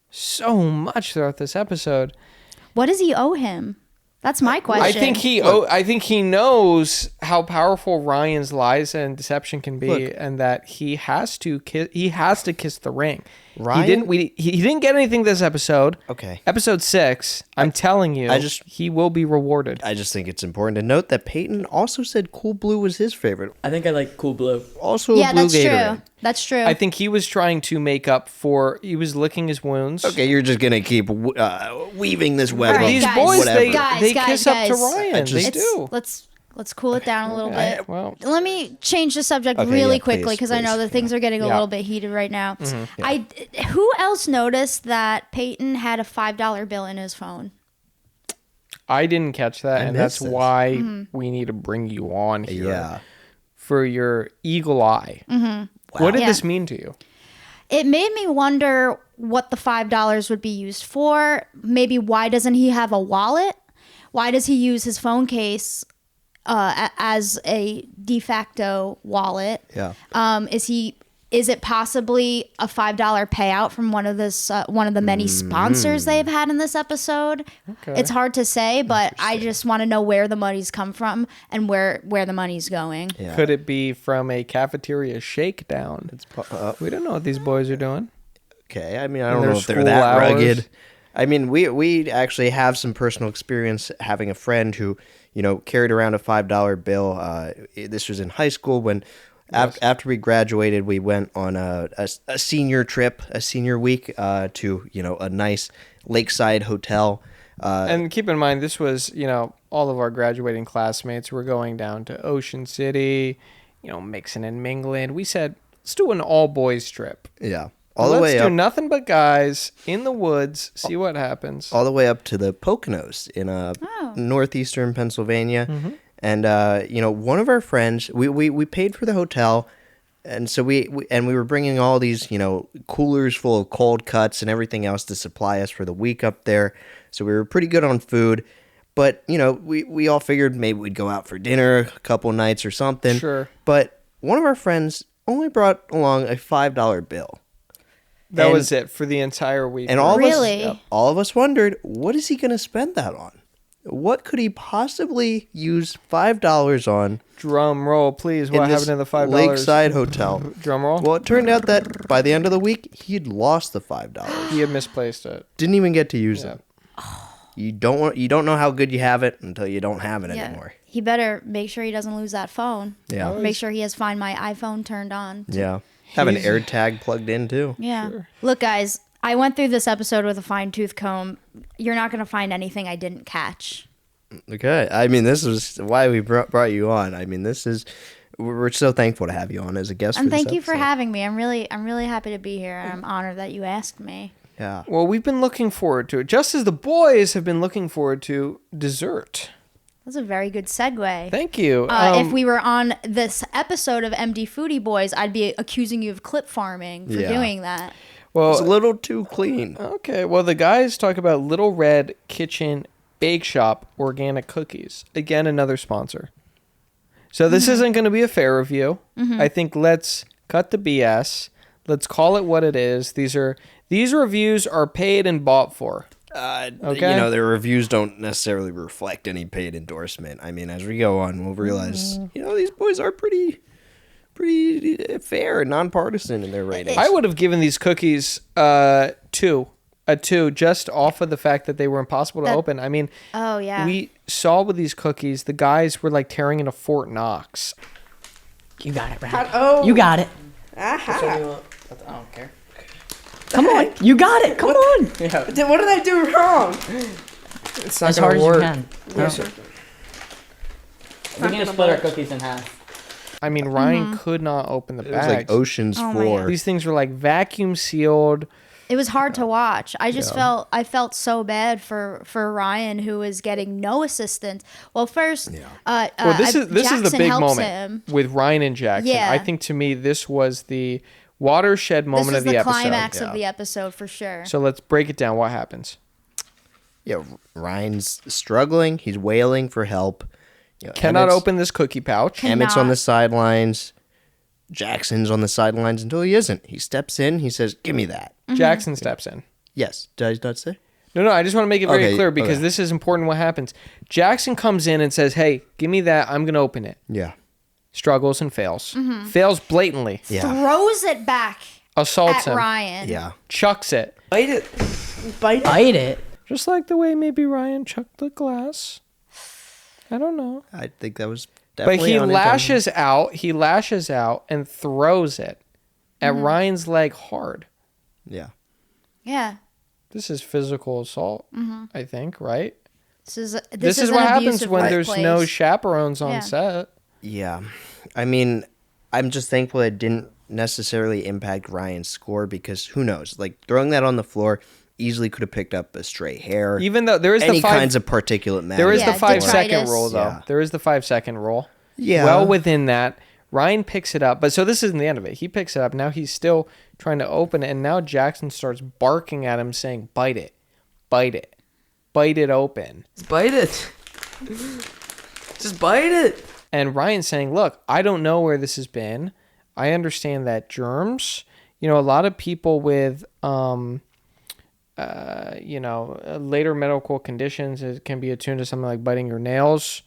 so much throughout this episode. What does he owe him? That's my question. I think he knows how powerful Ryan's lies and deception can be, and that he has to kiss the ring. Ryan? He didn't get anything this episode. Okay. Episode 6. I'm telling you, he will be rewarded. I just think it's important to note that Peyton also said Cool Blue was his favorite. I think I like Cool Blue. Also, yeah, Blue that's Gatorade. true. That's true. I think he was trying to make up for. He was licking his wounds. Okay, you're just gonna keep weaving this web. All right, of These guys, boys, whatever. they kiss up to Ryan. They do. Let's cool it down a little bit. Well, Let me change the subject Okay, really yeah, quickly please, because I know that things are getting a little bit heated right now. Who else noticed that Peyton had a $5 bill in his phone? I didn't catch that, and that's missed this. why we need to bring you on here Yeah. for your eagle eye. What did this mean to you? It made me wonder what the $5 would be used for. Maybe why doesn't he have a wallet? Why does he use his phone case as a de facto wallet? Yeah. Is it possibly a $5 payout from one of the many sponsors they've had in this episode? Okay. It's hard to say, but I just want to know where the money's come from and where the money's going. Yeah. Could it be from a cafeteria shakedown? We don't know what these boys are doing. Okay, I mean, I In don't their know if they're school that hours. rugged. I mean, we actually have some personal experience having a friend who, carried around a $5 bill. This was in high school when, after we graduated, we went on a senior trip, a senior week, to a nice lakeside hotel. And keep in mind, this was, all of our graduating classmates were going down to Ocean City, mixing and mingling. We said, let's do an all-boys trip. Yeah. Let's do nothing but guys in the woods, see what happens. All the way up to the Poconos in northeastern Pennsylvania. And, one of our friends, we paid for the hotel. And so we were bringing all these, coolers full of cold cuts and everything else to supply us for the week up there. So we were pretty good on food. But, we all figured maybe we'd go out for dinner a couple nights or something. Sure. But one of our friends only brought along a $5 bill. That was it for the entire week. And all Really? of us wondered, what is he going to spend that on? What could he possibly use $5 on? Drum roll, please. What in this happened to the $5? lakeside hotel? Drum roll. Well, it turned out that by the end of the week, he'd lost the $5. He had misplaced it. Didn't even get to use Yeah. it. You don't know how good you have it until you don't have it anymore. He better make sure he doesn't lose that phone. Yeah. Make sure he has Find My iPhone turned on. Yeah. Have an AirTag plugged in too. Yeah. Look, guys, I went through this episode with a fine-tooth comb. You're not going to find anything I didn't catch. Okay. I mean, this is why we brought you on. I mean, this is we're so thankful to have you on as a guest. And for this thank you for episode. having me. I'm really happy to be here, and I'm honored that you asked me. Yeah. Well, we've been looking forward to it, just as the boys have been looking forward to dessert. That's a very good segue. Thank you. If we were on this episode of MdFoodieBoyz, I'd be accusing you of clip farming for doing that. well, It's a little too clean. okay. Well, the guys talk about Little Red Kitchen Bake Shop organic cookies. Again, another sponsor. So this isn't going to be a fair review. I think let's cut the BS. Let's call it what it is. These reviews are paid and bought for. Okay. Their reviews don't necessarily reflect any paid endorsement. I mean, as we go on, we'll realize, these boys are pretty fair and nonpartisan in their ratings. I would have given these cookies a two, just off of the fact that they were impossible to open. I mean, Oh yeah. we saw with these cookies, the guys were like tearing into Fort Knox. You got it, Ryan. Oh. You got it. Aha. I don't care. Come on. You got it. Come on. What did I do wrong? It's not As gonna hard as work. you can. Yes, We're gonna split our cookies in half. I mean, Ryan could not open the It was bags. like Ocean's Oh my floor. These things were like vacuum sealed. It was hard to watch. I just felt so bad for Ryan, who was getting no assistance. Well, first, Well, this is the Jackson big helps moment him. with Ryan and Jackson. Yeah. I think to me this was the watershed This moment was of the the episode. climax of the episode for sure. So let's break it down. What happens? Yeah, Ryan's struggling. He's wailing for help. Cannot Emmett's- open this cookie pouch. Emmett's on Cannot. the sidelines. Jackson's on the sidelines until he isn't. He steps in. He says, "Give me that." Jackson steps in. Yes. Did I not say? No, I just want to make it very Okay, clear because okay. this is important what happens. Jackson comes in and says, "Hey, give me that. I'm going to open it." Yeah. Struggles and fails. Fails blatantly. Yeah. Throws it back Assaults at him. Ryan. Yeah. Chucks it. Bite it. Bite. Bite it. Just like the way maybe Ryan chucked the glass. I don't know. I think that was But definitely he unintentional. lashes out and throws it at Ryan's leg hard. Yeah. Yeah. This is physical assault, I think, right? This is This is an what happens abusive when there's no workplace. chaperones on Yeah. set. Yeah. I mean, I'm just thankful it didn't necessarily impact Ryan's score because who knows? Like throwing that on the floor easily could have picked up a stray hair. Even though there is any the five, kinds of particulate matter. there is Yeah, the 5-second detritus. rule though. Yeah. There is the 5-second rule. Yeah. Well within that, Ryan picks it up. But so this isn't the end of it. He picks it up. Now he's still trying to open it, and now Jackson starts barking at him, saying, "Bite it, bite it, bite it open." Bite it. Just bite it. And Ryan's saying, "Look, I don't know where this has been. I understand that germs. A lot of people with later medical conditions it can be attuned to something like biting your nails,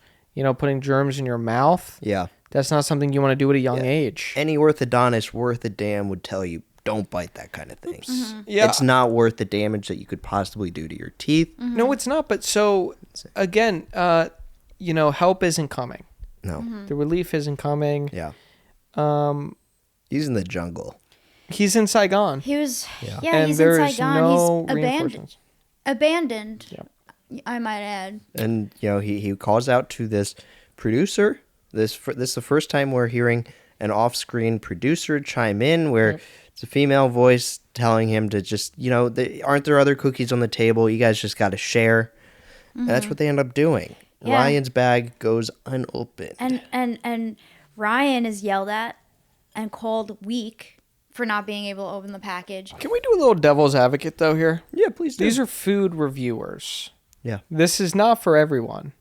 putting germs in your mouth. Yeah. That's not something you want to do at a young age." Any orthodontist worth a damn would tell you, don't bite that kind of thing. Yeah. It's not worth the damage that you could possibly do to your teeth. No, it's not. But so, again, help isn't coming. No. The relief isn't coming. Yeah. Um, He's in the jungle. he's in Saigon. He was. Yeah, And he's there in is Saigon. no He's reinforcements. abandoned. Yeah. I might add. And, he calls out to this producer. This is the first time we're hearing an off-screen producer chime in where it's a female voice telling him to just, aren't there other cookies on the table? You guys just got to share. And that's what they end up doing. Yeah. Ryan's bag goes unopened. And Ryan is yelled at and called weak for not being able to open the package. Can we do a little devil's advocate though here? Yeah, please do. These are food reviewers. Yeah. This is not for everyone.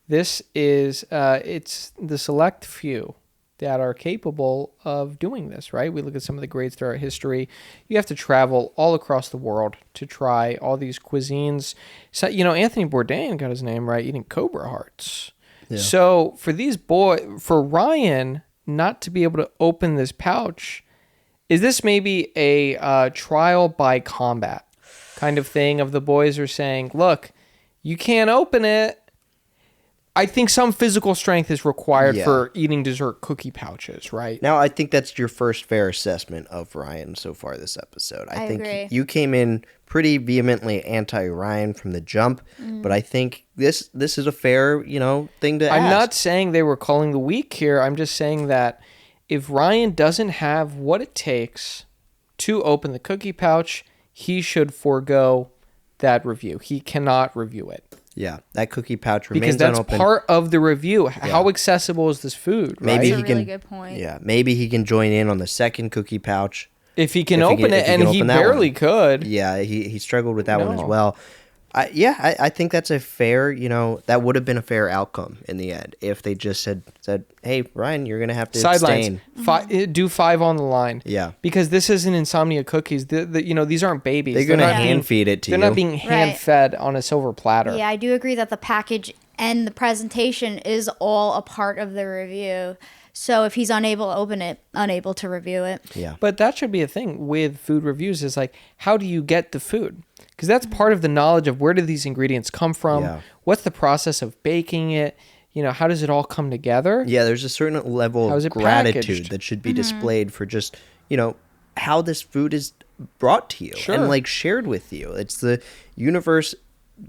This is it's the select few that are capable of doing this, right? We look at some of the greats throughout history. You have to travel all across the world to try all these cuisines. So, Anthony Bourdain got his name right eating Cobra hearts. Yeah. So for Ryan not to be able to open this pouch, is this maybe a trial by combat kind of thing of the boys are saying, look, you can't open it. I think some physical strength is required Yeah. for eating dessert cookie pouches, right? Now, I think that's your first fair assessment of Ryan so far this episode. I think agree. you came in pretty vehemently anti-Ryan from the jump, but I think this is a fair, thing to I'm ask. not saying they were calling the week here. I'm just saying that if Ryan doesn't have what it takes to open the cookie pouch, he should forego that review. He cannot review it. Yeah, that cookie pouch remains Because that's unopened. part of the review. How accessible is this food? Maybe right? he That's a really can. good point. Yeah, maybe he can join in on the second cookie pouch. If he can If he open can- it, if he and can he open that barely one. could. Yeah, he struggled with that one as No. well. I think that's a fair, that would have been a fair outcome in the end if they just said, hey, Ryan, you're going to have to Sidelines. abstain. Do 5 on the line. Yeah. Because this isn't insomnia cookies. These aren't babies. They're going to not being- hand feed it to They're you. not being hand fed on a silver platter. Yeah, I do agree that the package and the presentation is all a part of the review. So if he's unable to open it, unable to review it. Yeah. But that should be a thing with food reviews is like, how do you get the food? Because that's part of the knowledge of where do these ingredients come from? Yeah. What's the process of baking it? How does it all come together? Yeah, there's a certain level How is of it gratitude packaged? that should be displayed for just, how this food is brought to you Sure. and like shared with you. It's the universe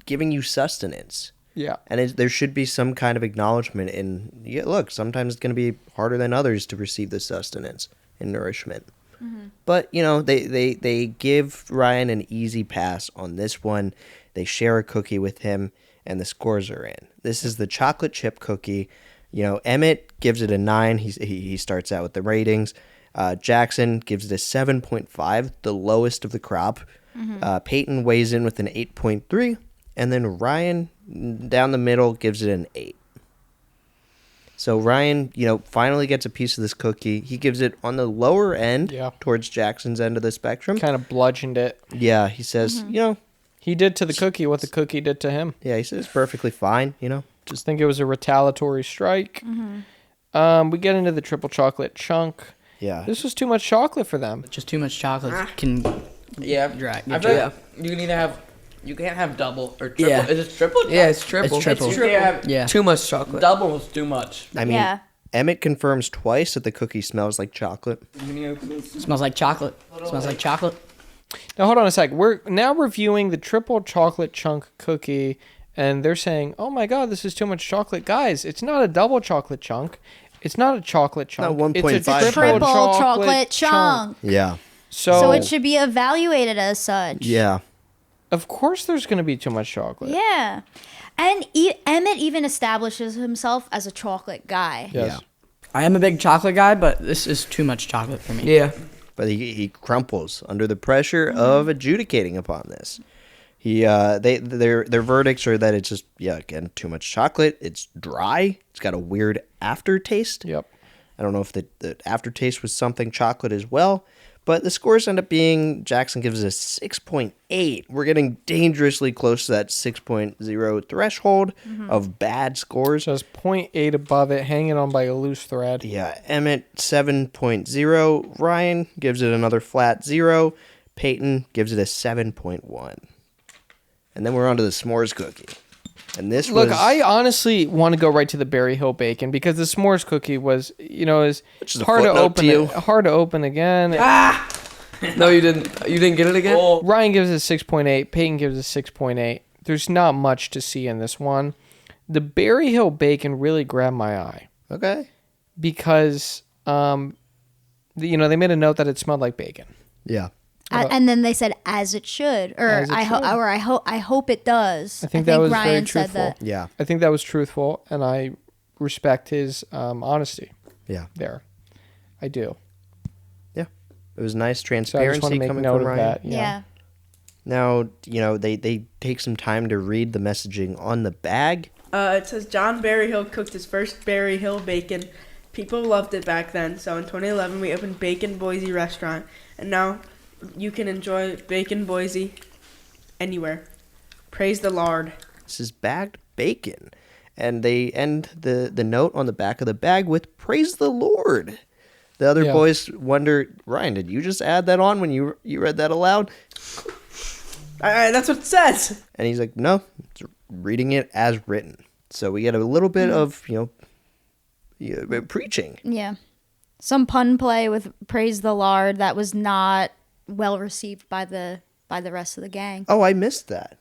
giving you sustenance. Yeah. And there should be some kind of acknowledgement look, sometimes it's going to be harder than others to receive the sustenance and nourishment. But, they give Ryan an easy pass on this one. They share a cookie with him, and the scores are in. This is the chocolate chip cookie. Emmett gives it a 9. He starts out with the ratings. Jackson gives it a 7.5, the lowest of the crop. Peyton weighs in with an 8.3. And then Ryan, down the middle, gives it an 8. So Ryan, finally gets a piece of this cookie. He gives it on the lower end towards Jackson's end of the spectrum. Kind of bludgeoned it. Yeah, he says, He did to the cookie what the cookie did to him. yeah, he says it's perfectly fine, Just think it was a retaliatory strike. We get into the triple chocolate chunk. Yeah. This was too much chocolate for them. Just too much chocolate can Yeah, drag. I feel like you can either have, you can't have double or triple. Yeah. Is it triple? Yeah, it's triple. It's triple. You can't have Yeah. Too much chocolate. double was too much. I mean, Yeah. Emmett confirms twice that the cookie smells like chocolate. Smells like chocolate. Smells like chocolate. Now hold on a sec. We're now reviewing the triple chocolate chunk cookie, and they're saying, "Oh my god, this is too much chocolate, guys! It's not a double chocolate chunk. It's not a chocolate chunk. Not It's a 1.5 Triple chocolate chunk. Yeah. So it should be evaluated as such. Yeah. Of course, there's going to be too much chocolate. Yeah. And Emmett even establishes himself as a chocolate guy. Yes. I am a big chocolate guy, but this is too much chocolate for me. Yeah. But he crumples under the pressure of adjudicating upon this. Their verdicts are that it's just again too much chocolate. It's dry. It's got a weird aftertaste. Yep. I don't know if the aftertaste was something chocolate as well. But the scores end up being Jackson gives it a 6.8. We're getting dangerously close to that 6.0 threshold of bad scores. Just 0.8 above it, hanging on by a loose thread. Yeah, Emmett 7.0. Ryan gives it another flat 0. Peyton gives it a 7.1. And then we're on to the s'mores cookie. And this Look, was... I honestly want to go right to the Berry Hill bacon because the s'mores cookie was, is Which is a hard to footnote open. to you. Hard to open again. No, you didn't. You didn't get it again? Ryan gives it 6.8. Peyton gives it 6.8. There's not much to see in this one. The Berry Hill bacon really grabbed my eye Okay. because, they made a note that it smelled like bacon. Yeah. And then they said, "As it should," or As it should. I hope it does. I think that was very Ryan truthful. said that. Yeah. I think that was truthful, and I respect his honesty Yeah. there. I do. Yeah. It was nice So I just transparency want to make coming note from of Ryan. that. Yeah. Now, they take some time to read the messaging on the bag. It says John Berryhill cooked his first Berryhill bacon. People loved it back then. So in 2011, we opened Bacon BOYZ restaurant, and now you can enjoy Bacon BOYZ anywhere. Praise the Lord. This is bagged bacon. And they end the note on the back of the bag with praise the Lord. The other boys wonder, Ryan, did you just add that on when you read that aloud? That's what it says. And he's like, no, it's reading it as written. So we get a little bit of, preaching. Yeah. Some pun play with praise the Lord that was not well received by the rest of the gang. Oh, I missed that.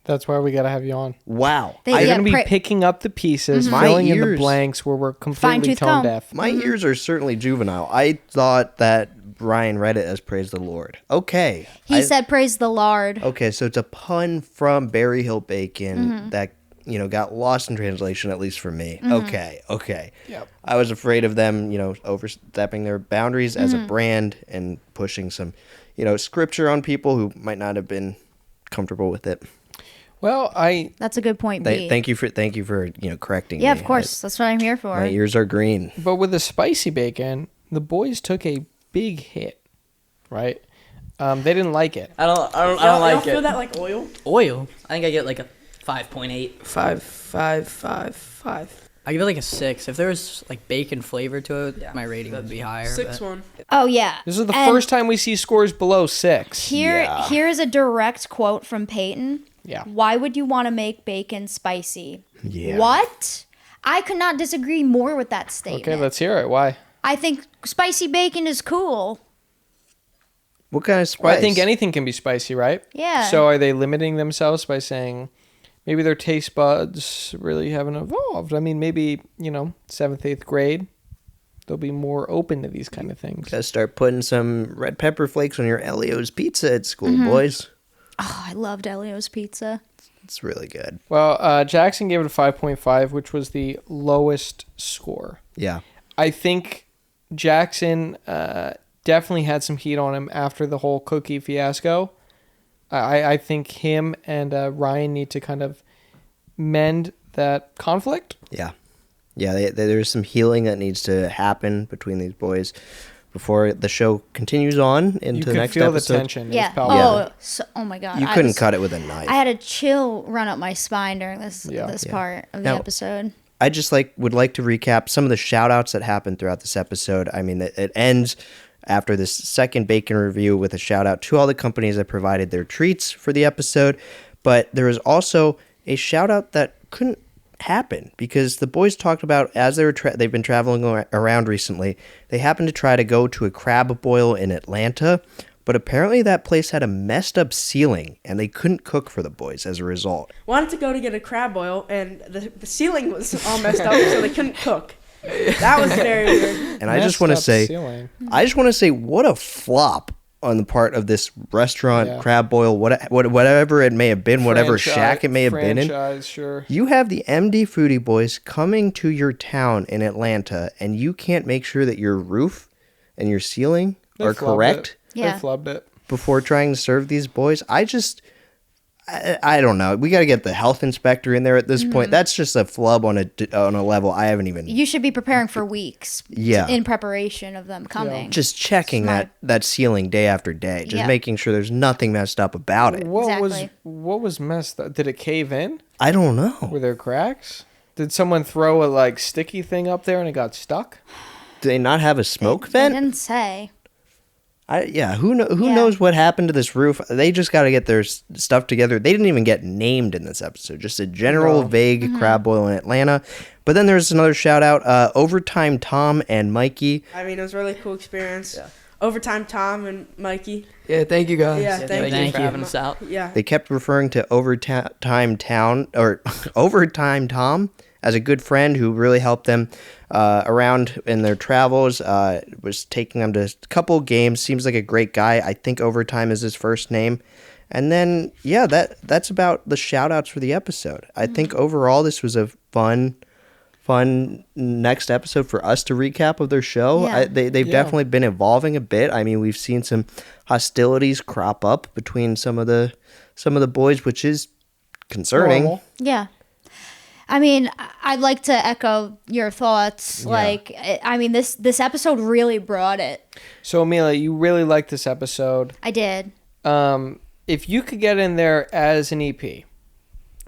That's why we got to have you on. Wow. I'm going to be picking up the pieces, filling in the blanks where we're completely tone deaf. My ears are certainly juvenile. I thought that Ryan read it as praise the Lord. Okay. He said praise the Lord. Okay, so it's a pun from Berry Hill Bacon that, got lost in translation, at least for me. Okay. Yep. I was afraid of them, overstepping their boundaries as a brand and pushing some, scripture on people who might not have been comfortable with it. Well, That's a good point, B. Thank you for correcting me. Yeah, of course. That's what I'm here for. My ears are green. But with the spicy bacon, the boys took a big hit, right? They didn't like it. I don't Y'all like feel it. that like oil? Oil. I think I get like a 5.8. 5. I give it like a 6. If there was like bacon flavor to it, my rating would be higher. 6-1. Oh, yeah. This is the first time we see scores below 6. Here is a direct quote from Peyton. Yeah. Why would you want to make bacon spicy? Yeah. What? I could not disagree more with that statement. Okay, let's hear it. Why? I think spicy bacon is cool. What kind of spice? Well, I think anything can be spicy, right? Yeah. So are they limiting themselves by saying maybe their taste buds really haven't evolved? I mean, maybe, 7th, 8th grade, they'll be more open to these kind of things. Gotta start putting some red pepper flakes on your Elio's pizza at school, boys. Oh, I loved Elio's pizza. It's really good. Well, Jackson gave it a 5.5, which was the lowest score. Yeah. I think Jackson definitely had some heat on him after the whole cookie fiasco. I think him and Ryan need to kind of mend that conflict. Yeah. Yeah, there's some healing that needs to happen between these boys before the show continues on into the next You could feel episode. the tension. Yeah. Oh my God. You couldn't cut it with a knife. I had a chill run up my spine during this part of the Now, episode. I just would like to recap some of the shout outs that happened throughout this episode. I mean, it ends after this second bacon review with a shout out to all the companies that provided their treats for the episode. But there was also a shout out that couldn't happen because the boys talked about as they've been traveling around recently, they happened to try to go to a crab boil in Atlanta, but apparently that place had a messed up ceiling and they couldn't cook for the boys as a result. Wanted to go to get a crab boil and the ceiling was all messed up, so they couldn't cook. That was very weird. And I just want to say, what a flop on the part of this restaurant, crab boil, whatever it may have been, whatever shack it may have been in. Sure. You have the MdFoodieBoyz coming to your town in Atlanta, and you can't make sure that your roof and your ceiling are correct They flubbed it. before trying to serve these boys. I don't know. We got to get the health inspector in there at this point. That's just a flub on a level I haven't even. You should be preparing for weeks. Yeah. In preparation of them coming. Just checking that ceiling day after day, just making sure there's nothing messed up about it. What was messed up? Did it cave in? I don't know. Were there cracks? Did someone throw a sticky thing up there and it got stuck? Do they not have a smoke I vent? didn't say. Who knows what happened to this roof? They just got to get their stuff together. They didn't even get named in this episode. Just a general vague crab boil in Atlanta. But then there's another shout out, Overtime Tom and Mikey. I mean, it was a really cool experience. Yeah. Overtime Tom and Mikey. Yeah, thank you guys. Yeah, thank you for having us out. Yeah. They kept referring to Overtime Tom as a good friend who really helped them around in their travels, was taking them to a couple games. Seems like a great guy. I think Overtime is his first name. And then, that's about the shout-outs for the episode. I think overall this was a fun next episode for us to recap of their show. Yeah. They've definitely been evolving a bit. I mean, we've seen some hostilities crop up between some of the boys, which is concerning. Normal. Yeah. I mean, I'd like to echo your thoughts. Yeah. This episode really brought it. So, Amelia, you really liked this episode. I did. If you could get in there as an EP,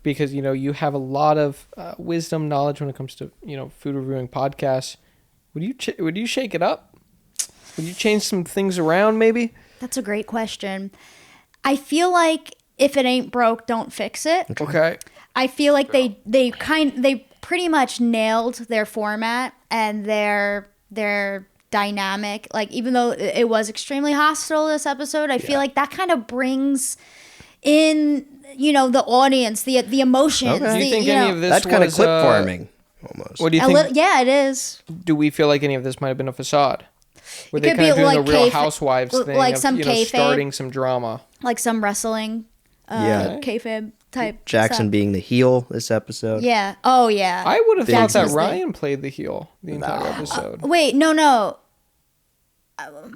because, you have a lot of wisdom, knowledge when it comes to, food reviewing podcasts, would you shake it up? Would you change some things around, maybe? That's a great question. I feel like if it ain't broke, don't fix it. Okay. I feel like they pretty much nailed their format and their dynamic. Like, even though it was extremely hostile this episode, I feel like that kind of brings in, the audience, the emotions. Okay. Do you think any of this That's kind of was, clip farming, almost. What do you think? Yeah, it is. Do we feel like any of this might have been a facade? Were It they could kind of be doing like the Real kayfabe- Housewives thing like of, some kayfabe. starting some drama? Like some wrestling, Yeah. kayfabe type Jackson stuff. being the heel this episode. Yeah. Oh, yeah. I would have thought that Jackson's Ryan played the heel the entire episode. Wait, no.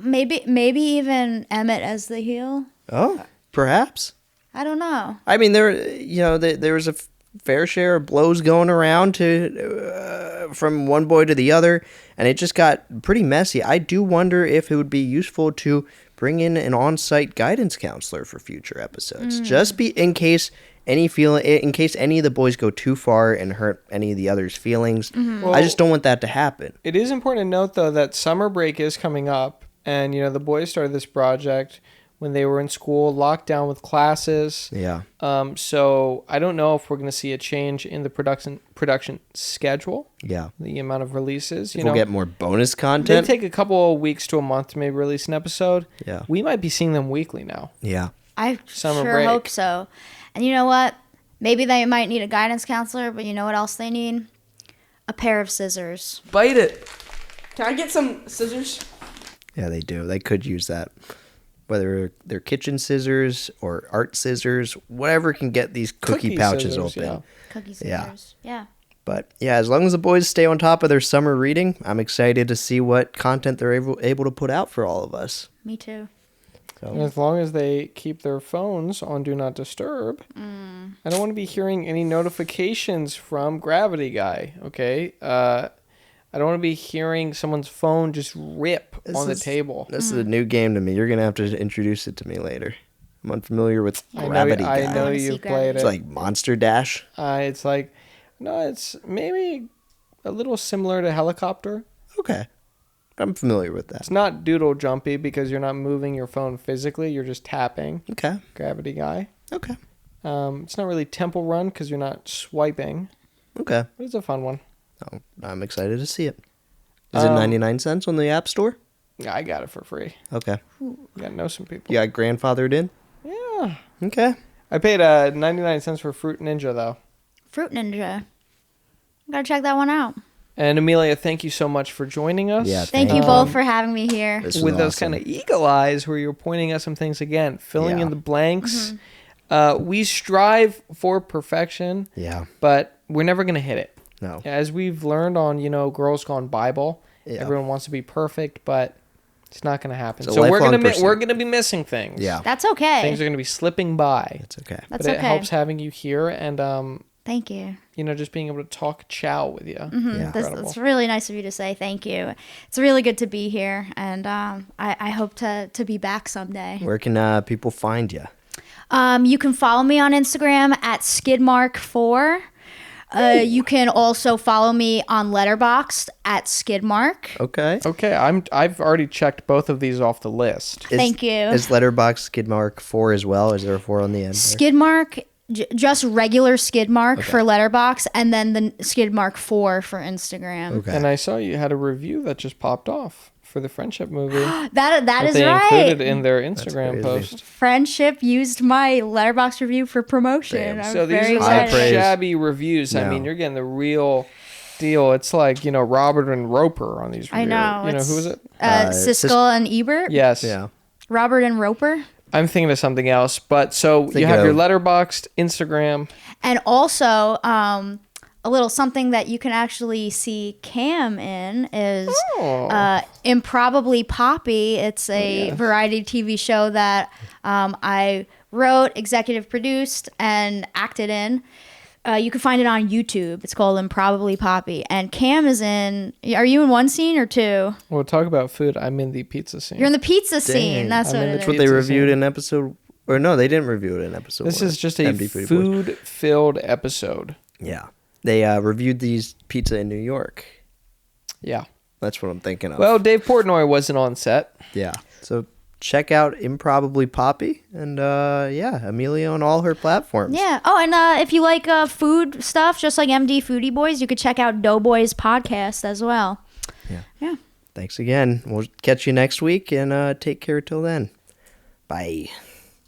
Maybe even Emmett as the heel. Oh, perhaps. I don't know. I mean, there was a fair share of blows going around from one boy to the other, and it just got pretty messy. I do wonder if it would be useful to bring in an on-site guidance counselor for future episodes, just in case any of the boys go too far and hurt any of the others' feelings. I just don't want that to happen. It is important to note, though, that summer break is coming up, and the boys started this project when they were in school, locked down with classes. Yeah. So I don't know if we're going to see a change in the production schedule. Yeah. The amount of releases. We'll get more bonus They content. take a couple of weeks to a month to maybe release an episode. Yeah. We might be seeing them weekly now. Yeah. I Summer sure break. hope so. And you know what? Maybe they might need a guidance counselor, but you know what else they need? A pair of scissors. Bite it. Can I get some scissors? Yeah, they do. They could use that. Whether they're kitchen scissors or art scissors, whatever can get these cookie pouches scissors, open. yeah. Cookie Yeah. scissors. Yeah. But yeah, as long as the boys stay on top of their summer reading, I'm excited to see what content they're able to put out for all of us. Me too. And as long as they keep their phones on Do Not Disturb, I don't want to be hearing any notifications from Gravity Guy, okay? I don't want to be hearing someone's phone just rip on the table. This is a new game to me. You're going to have to introduce it to me later. I'm unfamiliar with Gravity Guy. I know wanna see you've Gravity. played it. It's like Monster Dash. It's like, no, it's maybe a little similar to Helicopter. Okay. I'm familiar with that. It's not doodle jumpy because you're not moving your phone physically. You're just tapping. Okay. Gravity Guy. Okay. It's not really Temple Run because you're not swiping. Okay. But it's a fun one. Oh, I'm excited to see it. Is it 99 cents on the App Store? Yeah, I got it for free. Okay. You got to know some people. You got grandfathered in? Yeah. Okay. I paid 99 cents for Fruit Ninja, though. Fruit Ninja. Gotta check that one out. And Amelia, thank you so much for joining us. Yeah, Thank you both for having me here. This was With those awesome. kind of eagle eyes where you're pointing at some things again, filling Yeah. in the blanks. We strive for perfection, Yeah. but we're never going to hit it. No. As we've learned on, Girls Gone Bible, Yeah. everyone wants to be perfect, but it's not going to happen. It's a So we're lifelong going to pursuit. we're going to be missing things. Yeah. That's okay. Things are going to be slipping by. It's okay. That's But it okay. helps having you here and Thank you. just being able to talk chow with you. Yeah. That's really nice of you to say. Thank you. It's really good to be here, and I hope to be back someday. Where can people find you? You can follow me on Instagram at skidmark4. You can also follow me on Letterboxd at skidmark. Okay. Okay, I've already checked both of these off the list. Thank you. Is Letterboxd Skidmark 4 as well? Is there a 4 on the end? there? Skidmark, just regular Skidmark for Letterboxd, and then the Skidmark 4 for Instagram. Okay. And I saw you had a review that just popped off for the friendship movie. That is they right. included in their Instagram crazy. post. Friendship used my Letterboxd review for promotion. Damn. I'm So these very are high not excited. praise. shabby reviews. I No. mean, you're getting the real deal. It's like, Robert and Roper on these reviews. I know. Who is it? Siskel and Ebert. Yes. Yeah. Robert and Roper. I'm thinking of something else. But so Think you have of- your Letterboxd, Instagram. And also, a little something that you can actually see Cam in is Improbably Poppy. It's a variety TV show that I wrote, executive produced, and acted in. You can find it on YouTube. It's called Improbably Poppy. And Cam is in. Are you in one scene or two? We'll talk about food. I'm in the pizza scene. You're in the pizza scene. Dang. That's I'm what in it the is. What they Pizza reviewed scene. in episode... Or no, they didn't review it in episode This 1. is just a MdFoodieBoyz. food-filled episode. Yeah. They reviewed these pizza in New York. Yeah. That's what I'm thinking of. Well, Dave Portnoy wasn't on set. yeah. So check out Improbably Poppy and Amelia on all her platforms. Yeah. Oh, and if you like food stuff, just like MdFoodieBoyz, you could check out Doughboys podcast as well. Yeah. Thanks again. We'll catch you next week and take care till then. Bye.